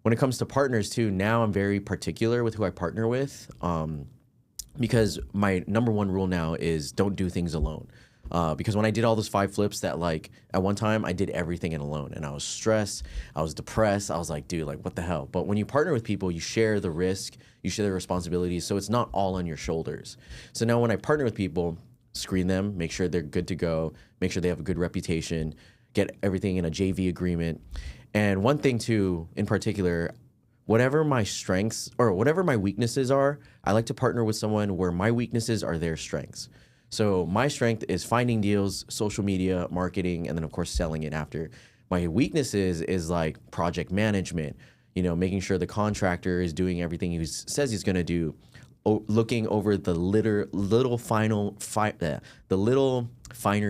Speaker 2: when it comes to partners too, now I'm very particular with who I partner with because my number one rule now is don't do things alone. Because when I did all those 5 flips that like at one time I did everything in alone and I was stressed, I was depressed. I was like, dude, like what the hell? But when you partner with people, you share the risk, you share the responsibilities. So it's not all on your shoulders. So now when I partner with people, screen them, make sure they're good to go, make sure they have a good reputation, get everything in a JV agreement. And one thing too, in particular, whatever my strengths or whatever my weaknesses are, I like to partner with someone where my weaknesses are their strengths. So my strength is finding deals, social media, marketing, and then of course selling it after. My weaknesses is like project management, you know, making sure the contractor is doing everything he says he's going to do, looking over the little finer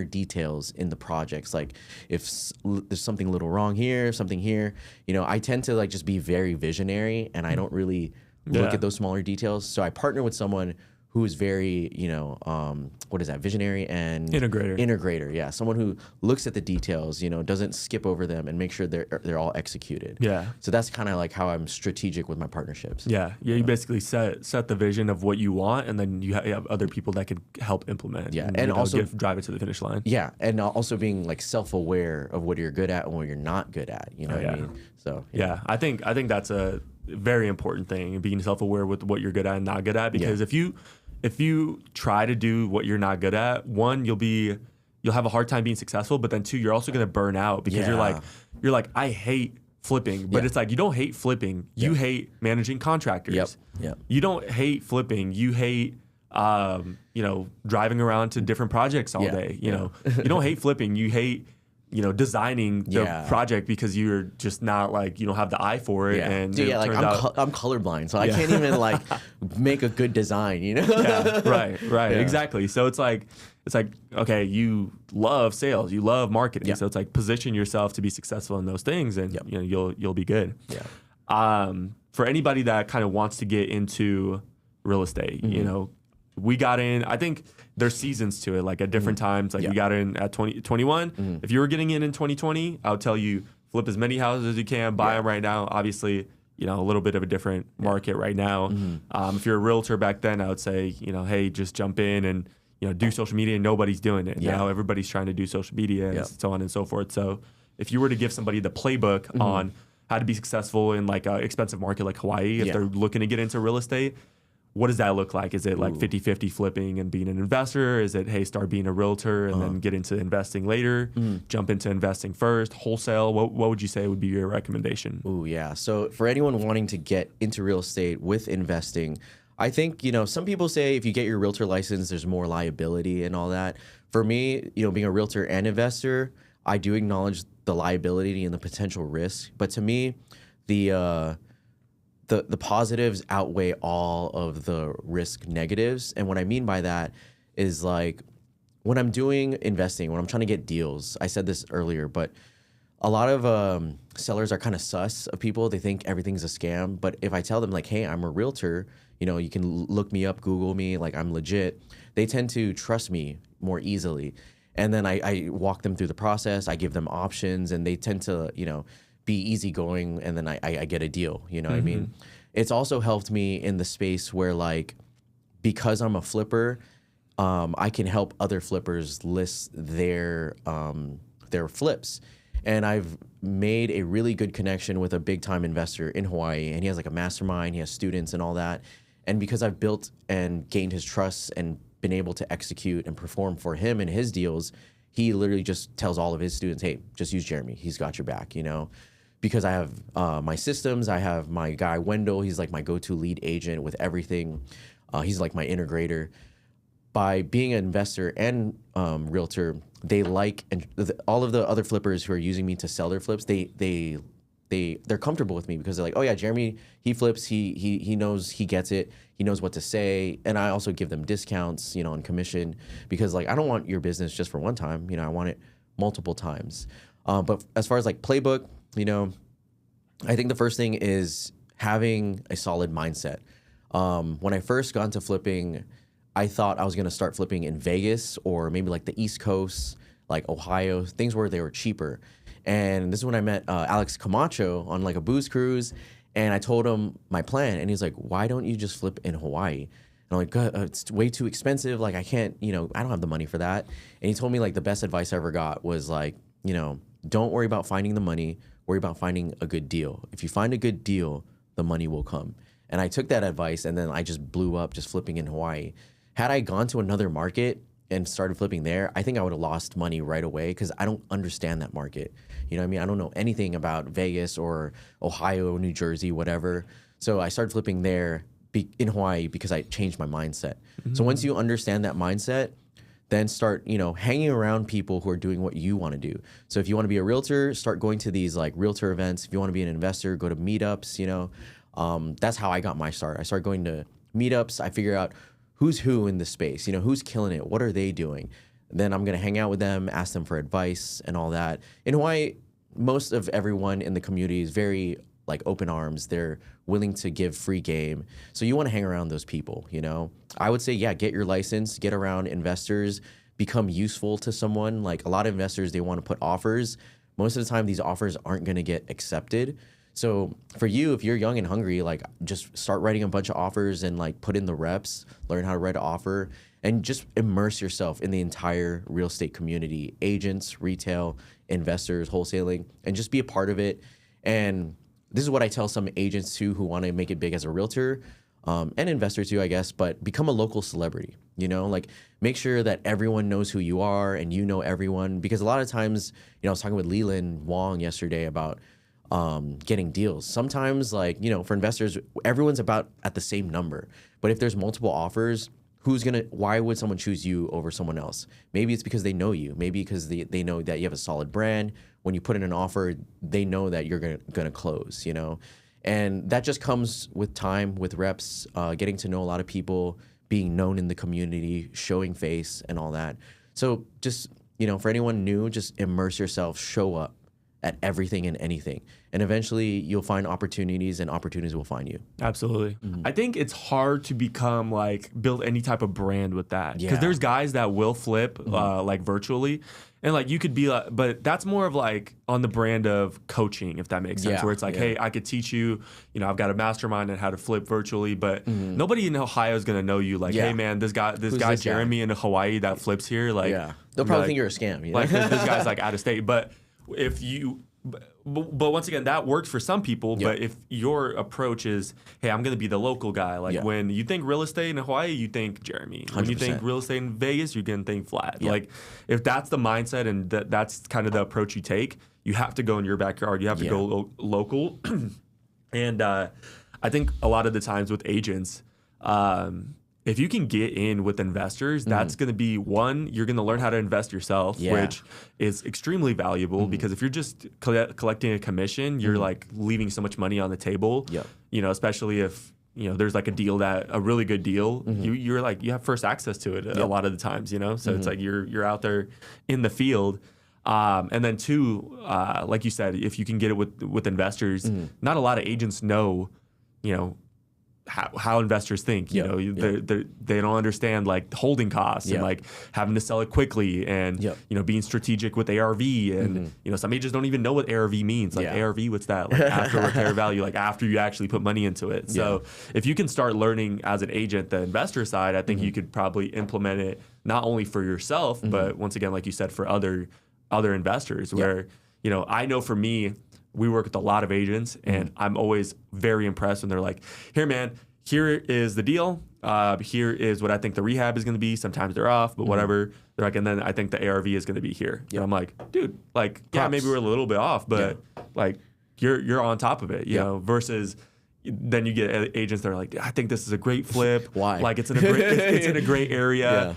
Speaker 2: details in the projects. Like if there's something a little wrong here, something here, you know, I tend to like just be very visionary and I don't really look at those smaller details. So I partner with someone who is very, you know, visionary and integrator. Yeah, someone who looks at the details, you know, doesn't skip over them and make sure they're all executed.
Speaker 1: Yeah.
Speaker 2: So that's kind of like how I'm strategic with my partnerships.
Speaker 1: Yeah. You basically set the vision of what you want, and then you have other people that could help implement.
Speaker 2: Yeah,
Speaker 1: and
Speaker 2: also
Speaker 1: drive it to the finish line.
Speaker 2: Yeah, and also being like self-aware of what you're good at and what you're not good at. You know what I mean? So
Speaker 1: yeah, I think that's a very important thing, being self-aware with what you're good at and not good at. Because if you try to do what you're not good at, one, you'll have a hard time being successful, but then two, you're also going to burn out because you're like, I hate flipping, but it's like, you don't hate flipping. You hate managing contractors.
Speaker 2: Yep.
Speaker 1: You don't hate flipping. You hate, you know, driving around to different projects all day. You know, you don't hate flipping. You hate, you know, designing the project because you're just not like, you don't have the eye for it. And
Speaker 2: dude, like I'm colorblind, so I can't even like make a good design, you know?
Speaker 1: Right. Exactly. So it's like, okay, you love sales, you love marketing. So it's like, position yourself to be successful in those things, and you know, you'll be good. For anybody that kind of wants to get into real estate, you know, we got in, I think there's seasons to it, like at different times. Like we got in at 2021. If you were getting in 2020, I would tell you, flip as many houses as you can, buy them right now. Obviously, you know, a little bit of a different market right now. If you're a realtor back then, I would say, you know, hey, just jump in and, you know, do social media, and nobody's doing it. Now everybody's trying to do social media and so on and so forth. So if you were to give somebody the playbook on how to be successful in like an expensive market like Hawaii, if they're looking to get into real estate, what does that look like? Is it like 50-50 flipping and being an investor? Is it, hey, start being a realtor and then get into investing later? Jump into investing first, wholesale? What would you say would be your recommendation?
Speaker 2: Ooh, yeah. So for anyone wanting to get into real estate with investing, I think, you know, some people say if you get your realtor license, there's more liability and all that. For me, you know, being a realtor and investor, I do acknowledge the liability and the potential risk. But to me, the positives outweigh all of the risk negatives. And what I mean by that is like when I'm doing investing, when I'm trying to get deals, I said this earlier, but a lot of sellers are kind of sus of people. They think everything's a scam. But if I tell them like, hey, I'm a realtor, you know, you can look me up, Google me, like I'm legit, they tend to trust me more easily. And then I walk them through the process. I give them options, and they tend to, you know, be easygoing, and then I get a deal. You know what I mean? It's also helped me in the space where, like, because I'm a flipper, I can help other flippers list their flips. And I've made a really good connection with a big time investor in Hawaii, and he has like a mastermind, he has students and all that. And because I've built and gained his trust and been able to execute and perform for him in his deals, he literally just tells all of his students, hey, just use Jeremy. He's got your back, you know? Because I have my systems, I have my guy, Wendell. He's like my go-to lead agent with everything. He's like my integrator. By being an investor and realtor, they like, and all of the other flippers who are using me to sell their flips, they're comfortable with me because they're like, oh yeah, Jeremy, he flips, he knows, he gets it, he knows what to say. And I also give them discounts, you know, on commission, because like, I don't want your business just for one time, you know, I want it multiple times. But as far as like playbook, you know, I think the first thing is having a solid mindset. When I first got into flipping, I thought I was going to start flipping in Vegas or maybe like the East Coast, like Ohio, things where they were cheaper. And this is when I met Alex Camacho on like a booze cruise. And I told him my plan. And he's like, why don't you just flip in Hawaii? I'm like, it's way too expensive. Like, I can't, I don't have the money for that. And he told me like the best advice I ever got was like, don't worry about finding the money, worry about finding a good deal. If you find a good deal, the money will come. And I took that advice, and then I just blew up just flipping in Hawaii. Had I gone to another market and started flipping there, I think I would have lost money right away because I don't understand that market. You know what I mean? I don't know anything about Vegas or Ohio, New Jersey, whatever. So I started flipping there in Hawaii because I changed my mindset. So once you understand that mindset, then start, hanging around people who are doing what you want to do. So if you want to be a realtor, start going to these like realtor events. If you want to be an investor, go to meetups, that's how I got my start. I started going to meetups. I figure out who's who in the space, who's killing it. What are they doing? Then I'm going to hang out with them, ask them for advice and all that. In Hawaii, most of everyone in the community is very like open arms. They're willing to give free game. So you want to hang around those people, I would say, yeah, get your license, get around investors, become useful to someone. Like a lot of investors, they want to put offers. Most of the time, these offers aren't going to get accepted. So for you, if you're young and hungry, like just start writing a bunch of offers and like put in the reps, learn how to write an offer, and just immerse yourself in the entire real estate community, agents, retail, investors, wholesaling, and just be a part of it. And this is what I tell some agents too who want to make it big as a realtor, and investors too, I guess, but become a local celebrity, like make sure that everyone knows who you are and you know everyone. Because a lot of times, I was talking with Leland Wong yesterday about getting deals. Sometimes like, for investors, everyone's about at the same number. But if there's multiple offers, why would someone choose you over someone else? Maybe it's because they know you. Maybe because they know that you have a solid brand. When you put in an offer, they know that you're gonna close, And that just comes with time, with reps, getting to know a lot of people, being known in the community, showing face and all that. So just, for anyone new, just immerse yourself, show up at everything and anything. And eventually you'll find opportunities and opportunities will find you.
Speaker 1: Absolutely. I think it's hard to build any type of brand with that. Because there's guys that will flip like virtually. And like you could be like, but that's more of like on the brand of coaching, if that makes sense, where it's like, hey, I could teach you, I've got a mastermind on how to flip virtually, but nobody in Ohio is going to know you. Like, hey man, this guy Jeremy in Hawaii that flips here. Like,
Speaker 2: they'll probably think you're a scam.
Speaker 1: Like this guy's like out of state. But if you, but once again, that works for some people. But if your approach is, hey, I'm going to be the local guy. Like when you think real estate in Hawaii, you think Jeremy. 100%. When you think real estate in Vegas, you're going to think Vlad. Like if that's the mindset and that's kind of the approach you take, you have to go in your backyard. You have to go local. And I think a lot of the times with agents, if you can get in with investors, that's going to be one, you're going to learn how to invest yourself, which is extremely valuable because if you're just collecting a commission, you're like leaving so much money on the table, especially if, there's like a really good deal, you're like, you have first access to it a lot of the times, so it's like you're out there in the field. And then two, like you said, if you can get it with investors, not a lot of agents know, how investors think, they don't understand like holding costs and like having to sell it quickly and, being strategic with ARV and, some agents don't even know what ARV means. Like ARV, what's that? Like after repair value, like after you actually put money into it. So if you can start learning as an agent, the investor side, I think you could probably implement it not only for yourself, but once again, like you said, for other investors where, I know for me, we work with a lot of agents, and I'm always very impressed when they're like, here, man, here is the deal. Here is what I think the rehab is going to be. Sometimes they're off, but whatever. They're like, and then I think the ARV is going to be here. And I'm like, dude, like, maybe we're a little bit off, but like, you're on top of it, you know, versus then you get agents that are like, I think this is a great flip.
Speaker 2: Why?
Speaker 1: Like, it's in a great, it's in a great area.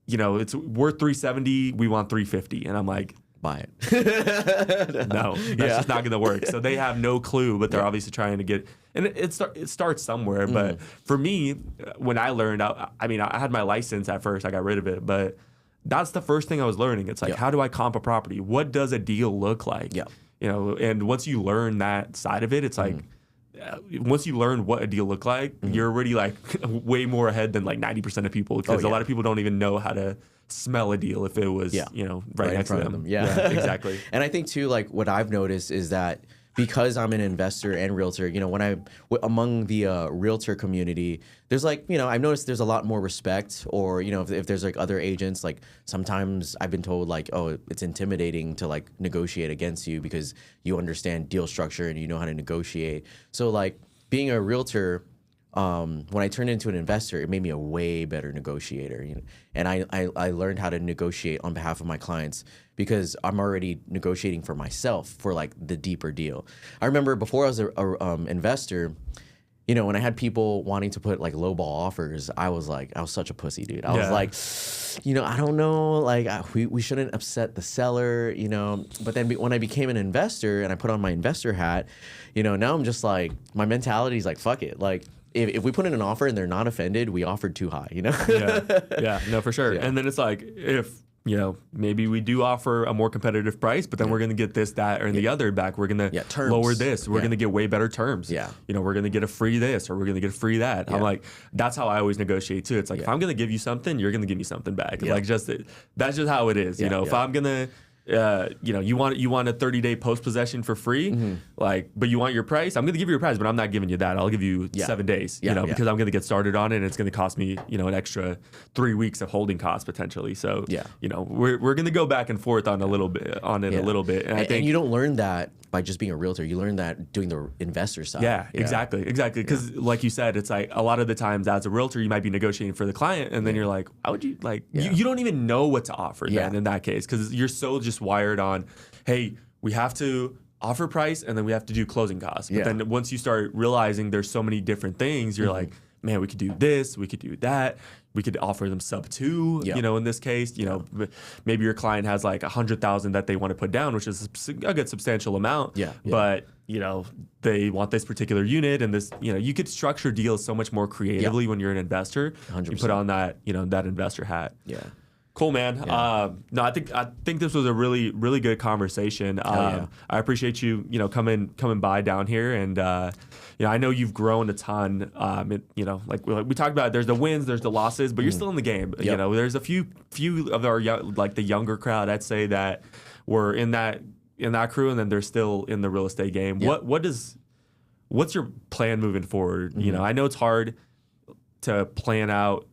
Speaker 1: It's worth 370. We want 350. And I'm like,
Speaker 2: buy it.
Speaker 1: No, that's just not going to work. So they have no clue, but they're obviously trying to get, and it starts somewhere. But for me, when I learned, I had my license at first, I got rid of it, but that's the first thing I was learning. It's like, how do I comp a property? What does a deal look like? And once you learn that side of it, it's like, once you learn what a deal look like, you're already like way more ahead than like 90% of people, because a lot of people don't even know how to smell a deal if it was right next to them.
Speaker 2: Yeah,
Speaker 1: exactly.
Speaker 2: And I think too, like what I've noticed is that because I'm an investor and realtor, you know, among the realtor community, there's like, you know, I've noticed there's a lot more respect, or, you know, if there's like other agents, like sometimes I've been told like, oh, it's intimidating to like negotiate against you because you understand deal structure and you know how to negotiate. So like being a realtor, when I turned into an investor, it made me a way better negotiator. You know? And I learned how to negotiate on behalf of my clients because I'm already negotiating for myself for like the deeper deal. I remember before I was a investor, you know, when I had people wanting to put like lowball offers, I was such a pussy, dude. I was like, you know, I don't know, like we shouldn't upset the seller, you know. But then when I became an investor and I put on my investor hat, you know, now I'm just like, my mentality is like, fuck it, like. If we put in an offer and they're not offended, we offered too high, you know?
Speaker 1: Yeah, no, for sure. Yeah. And then it's like, if, you know, maybe we do offer a more competitive price, but then we're going to get this, that, or the other back. We're going to lower this. We're going to get way better terms. Yeah. You know, we're going to get a free this, or we're going to get a free that. I'm like, that's how I always negotiate too. It's like, if I'm going to give you something, you're going to give me something back. Like, that's just how it is. You know, if I'm going to, you know, you want a 30-day post possession for free, like, but you want your price. I'm going to give you your price, but I'm not giving you that. I'll give you 7 days, you know, because I'm going to get started on it, and it's going to cost me, you know, an extra 3 weeks of holding costs potentially. So, you know, we're going to go back and forth on a little bit a little bit, and I think
Speaker 2: you don't learn that by just being a realtor. You learn that doing the investor side.
Speaker 1: Yeah, exactly. Because like you said, it's like a lot of the times as a realtor, you might be negotiating for the client, and then you're like, why would you like? You don't even know what to offer then in that case, because you're so just wired on, hey, we have to offer price and then we have to do closing costs. But then once you start realizing there's so many different things, you're like, man, we could do this, we could do that. We could offer them sub 2, you know, in this case, you know, maybe your client has like 100,000 that they want to put down, which is a good substantial amount. But, you know, they want this particular unit, and this, you know, you could structure deals so much more creatively when you're an investor. 100%. You put on that, you know, that investor hat. Yeah. Cool, man. No, I think this was a really, really good conversation. I appreciate you, you know, coming by down here, and you know, I know you've grown a ton. You know, like we talked about, there's the wins, there's the losses, but you're still in the game. You know, there's a few of our like the younger crowd, I'd say, that were in that crew, and then they're still in the real estate game. What's your plan moving forward? You know, I know it's hard to plan out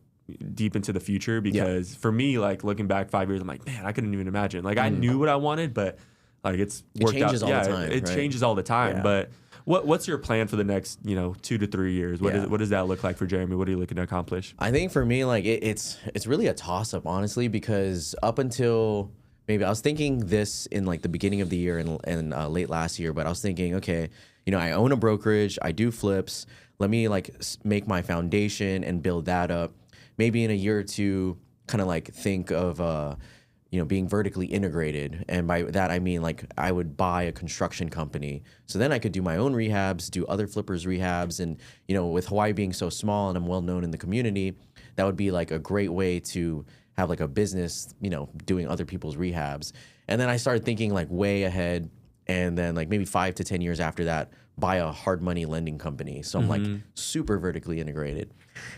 Speaker 1: deep into the future, because for me, like looking back 5 years, I'm like, man, I couldn't even imagine. Like I knew what I wanted, but like it changes all the time. It changes all the time. But what's your plan for the next, you know, 2 to 3 years? What does that look like for Jeremy? What are you looking to accomplish?
Speaker 2: I think for me, like it's really a toss up, honestly, because up until maybe I was thinking this in like the beginning of the year and late last year, but I was thinking, okay, you know, I own a brokerage, I do flips. Let me like make my foundation and build that up. Maybe in a year or two, kind of like think of, you know, being vertically integrated. And by that, I mean, like I would buy a construction company. So then I could do my own rehabs, do other flippers rehabs. And, you know, with Hawaii being so small and I'm well known in the community, that would be like a great way to have like a business, you know, doing other people's rehabs. And then I started thinking like way ahead. And then like maybe 5 to 10 years after that, buy a hard money lending company. So I'm like super vertically integrated.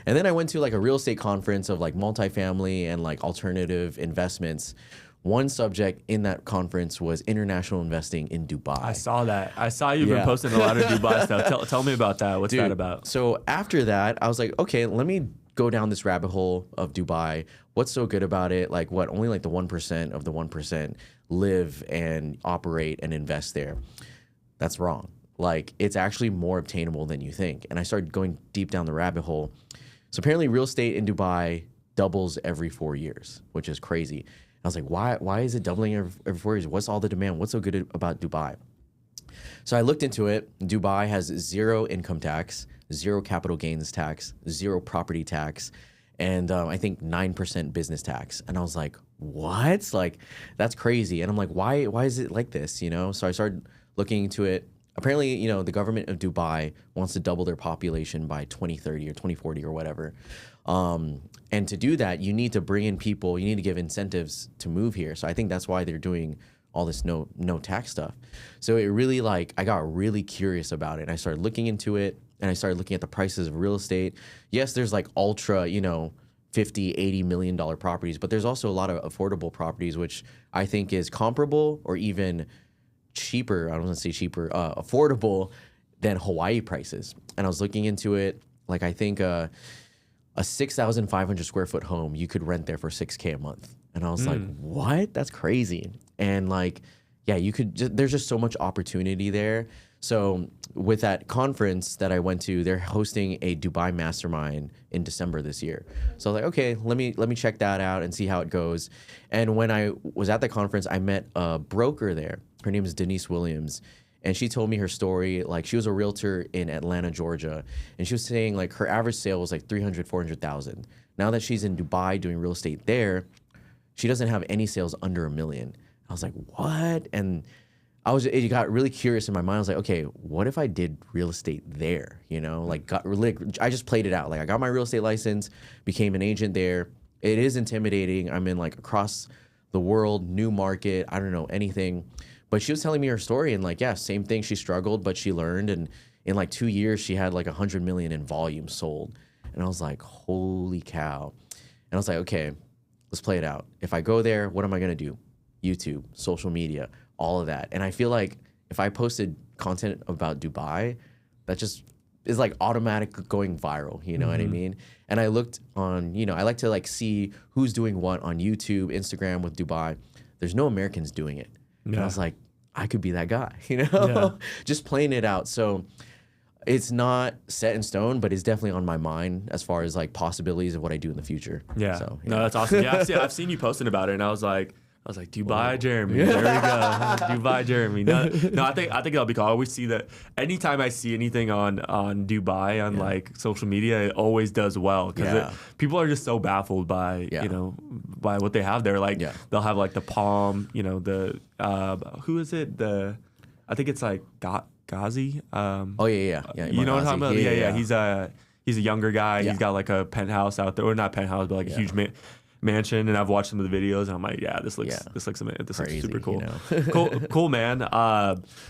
Speaker 2: And then I went to like a real estate conference of like multifamily and like alternative investments. One subject in that conference was international investing in Dubai.
Speaker 1: I saw that. I saw you've been posting a lot of Dubai stuff. Tell me about that. What's that about?
Speaker 2: So after that, I was like, okay, let me go down this rabbit hole of Dubai. What's so good about it? Like what? Only like the 1% of the 1% live and operate and invest there. That's wrong. Like it's actually more obtainable than you think. And I started going deep down the rabbit hole. So apparently real estate in Dubai doubles every 4 years, which is crazy. I was like, why is it doubling every 4 years? What's all the demand? What's so good about Dubai? So I looked into it. Dubai has 0 income tax, 0 capital gains tax, 0 property tax, and I think 9% business tax. And I was like, what? Like, that's crazy. And I'm like, why is it like this? You know? So I started looking into it. Apparently, you know, the government of Dubai wants to double their population by 2030 or 2040 or whatever. And to do that, you need to bring in people. You need to give incentives to move here. So I think that's why they're doing all this no tax stuff. So it really like, I got really curious about it. I started looking into it, and I started looking at the prices of real estate. Yes, there's like ultra, you know, $50, $80 million properties, but there's also a lot of affordable properties, which I think is comparable or even cheaper. I don't want to say cheaper, affordable than Hawaii prices. And I was looking into it. Like, I think a 6,500 square foot home you could rent there for $6K a month. And I was like, what? That's crazy. And like, yeah, you could. There's just so much opportunity there. So with that conference that I went to, they're hosting a Dubai mastermind in December this year. So I was like, okay, let me check that out and see how it goes. And when I was at the conference, I met a broker there. Her name is Denise Williams. And she told me her story. Like, she was a realtor in Atlanta, Georgia. And she was saying like her average sale was like 300, 400,000. Now that she's in Dubai doing real estate there, she doesn't have any sales under $1 million. I was like, what? And it got really curious in my mind. I was like, okay, what if I did real estate there? You know, like I just played it out. Like, I got my real estate license, became an agent there. It is intimidating. I'm in like across the world, new market. I don't know anything. But she was telling me her story, and like, yeah, same thing. She struggled, but she learned. And in like 2 years, she had like 100 million in volume sold. And I was like, holy cow. And I was like, okay, let's play it out. If I go there, what am I going to do? YouTube, social media, all of that. And I feel like if I posted content about Dubai, that just is like automatic going viral. You know what I mean? And I looked on, you know, I like to like see who's doing what on YouTube, Instagram with Dubai. There's no Americans doing it. Yeah. And I was like, I could be that guy, you know, yeah. Just playing it out. So it's not set in stone, but it's definitely on my mind as far as like possibilities of what I do in the future.
Speaker 1: Yeah.
Speaker 2: So,
Speaker 1: no, that's awesome. Yeah, I've seen you posting about it, and I was like, Dubai, Jeremy. There we go. Dubai, Jeremy. No, I think that'll be cool. I always see that anytime I see anything on Dubai on like social media, it always does well because people are just so baffled by you know by what they have there. Like they'll have like the palm, you know, the who is it? I think it's like Ghazi.
Speaker 2: Oh yeah.
Speaker 1: You know what I'm talking about? Yeah. He's a younger guy. Yeah. He's got like a penthouse out there, or not penthouse, but like a huge mansion, and I've watched some of the videos, and I'm like, this looks crazy, super cool. You know? cool, man.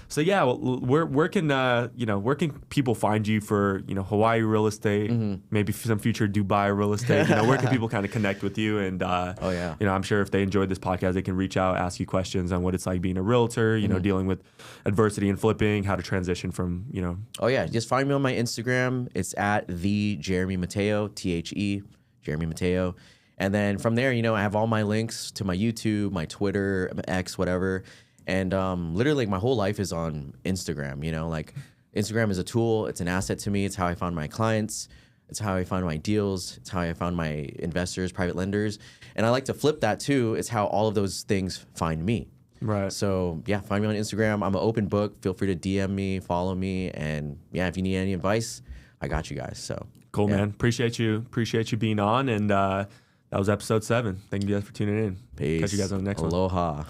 Speaker 1: So yeah, where can people find you for, you know, Hawaii real estate, maybe some future Dubai real estate? You know, where can people kind of connect with you? And you know, I'm sure if they enjoyed this podcast, they can reach out, ask you questions on what it's like being a realtor, you know, dealing with adversity and flipping, how to transition from, you know.
Speaker 2: Oh yeah, just find me on my Instagram. It's at the Jeremy Mateo, THE, Jeremy Mateo. And then from there, you know, I have all my links to my YouTube, my Twitter, X, whatever. And literally my whole life is on Instagram, you know, like Instagram is a tool. It's an asset to me. It's how I found my clients. It's how I found my deals. It's how I found my investors, private lenders. And I like to flip that too. It's how all of those things find me.
Speaker 1: Right.
Speaker 2: So yeah, find me on Instagram. I'm an open book. Feel free to DM me, follow me. And yeah, if you need any advice, I got you guys. So
Speaker 1: cool, man. Appreciate you being on. And that was episode 7. Thank you guys for tuning in.
Speaker 2: Peace.
Speaker 1: Catch you guys on the next one.
Speaker 2: Aloha.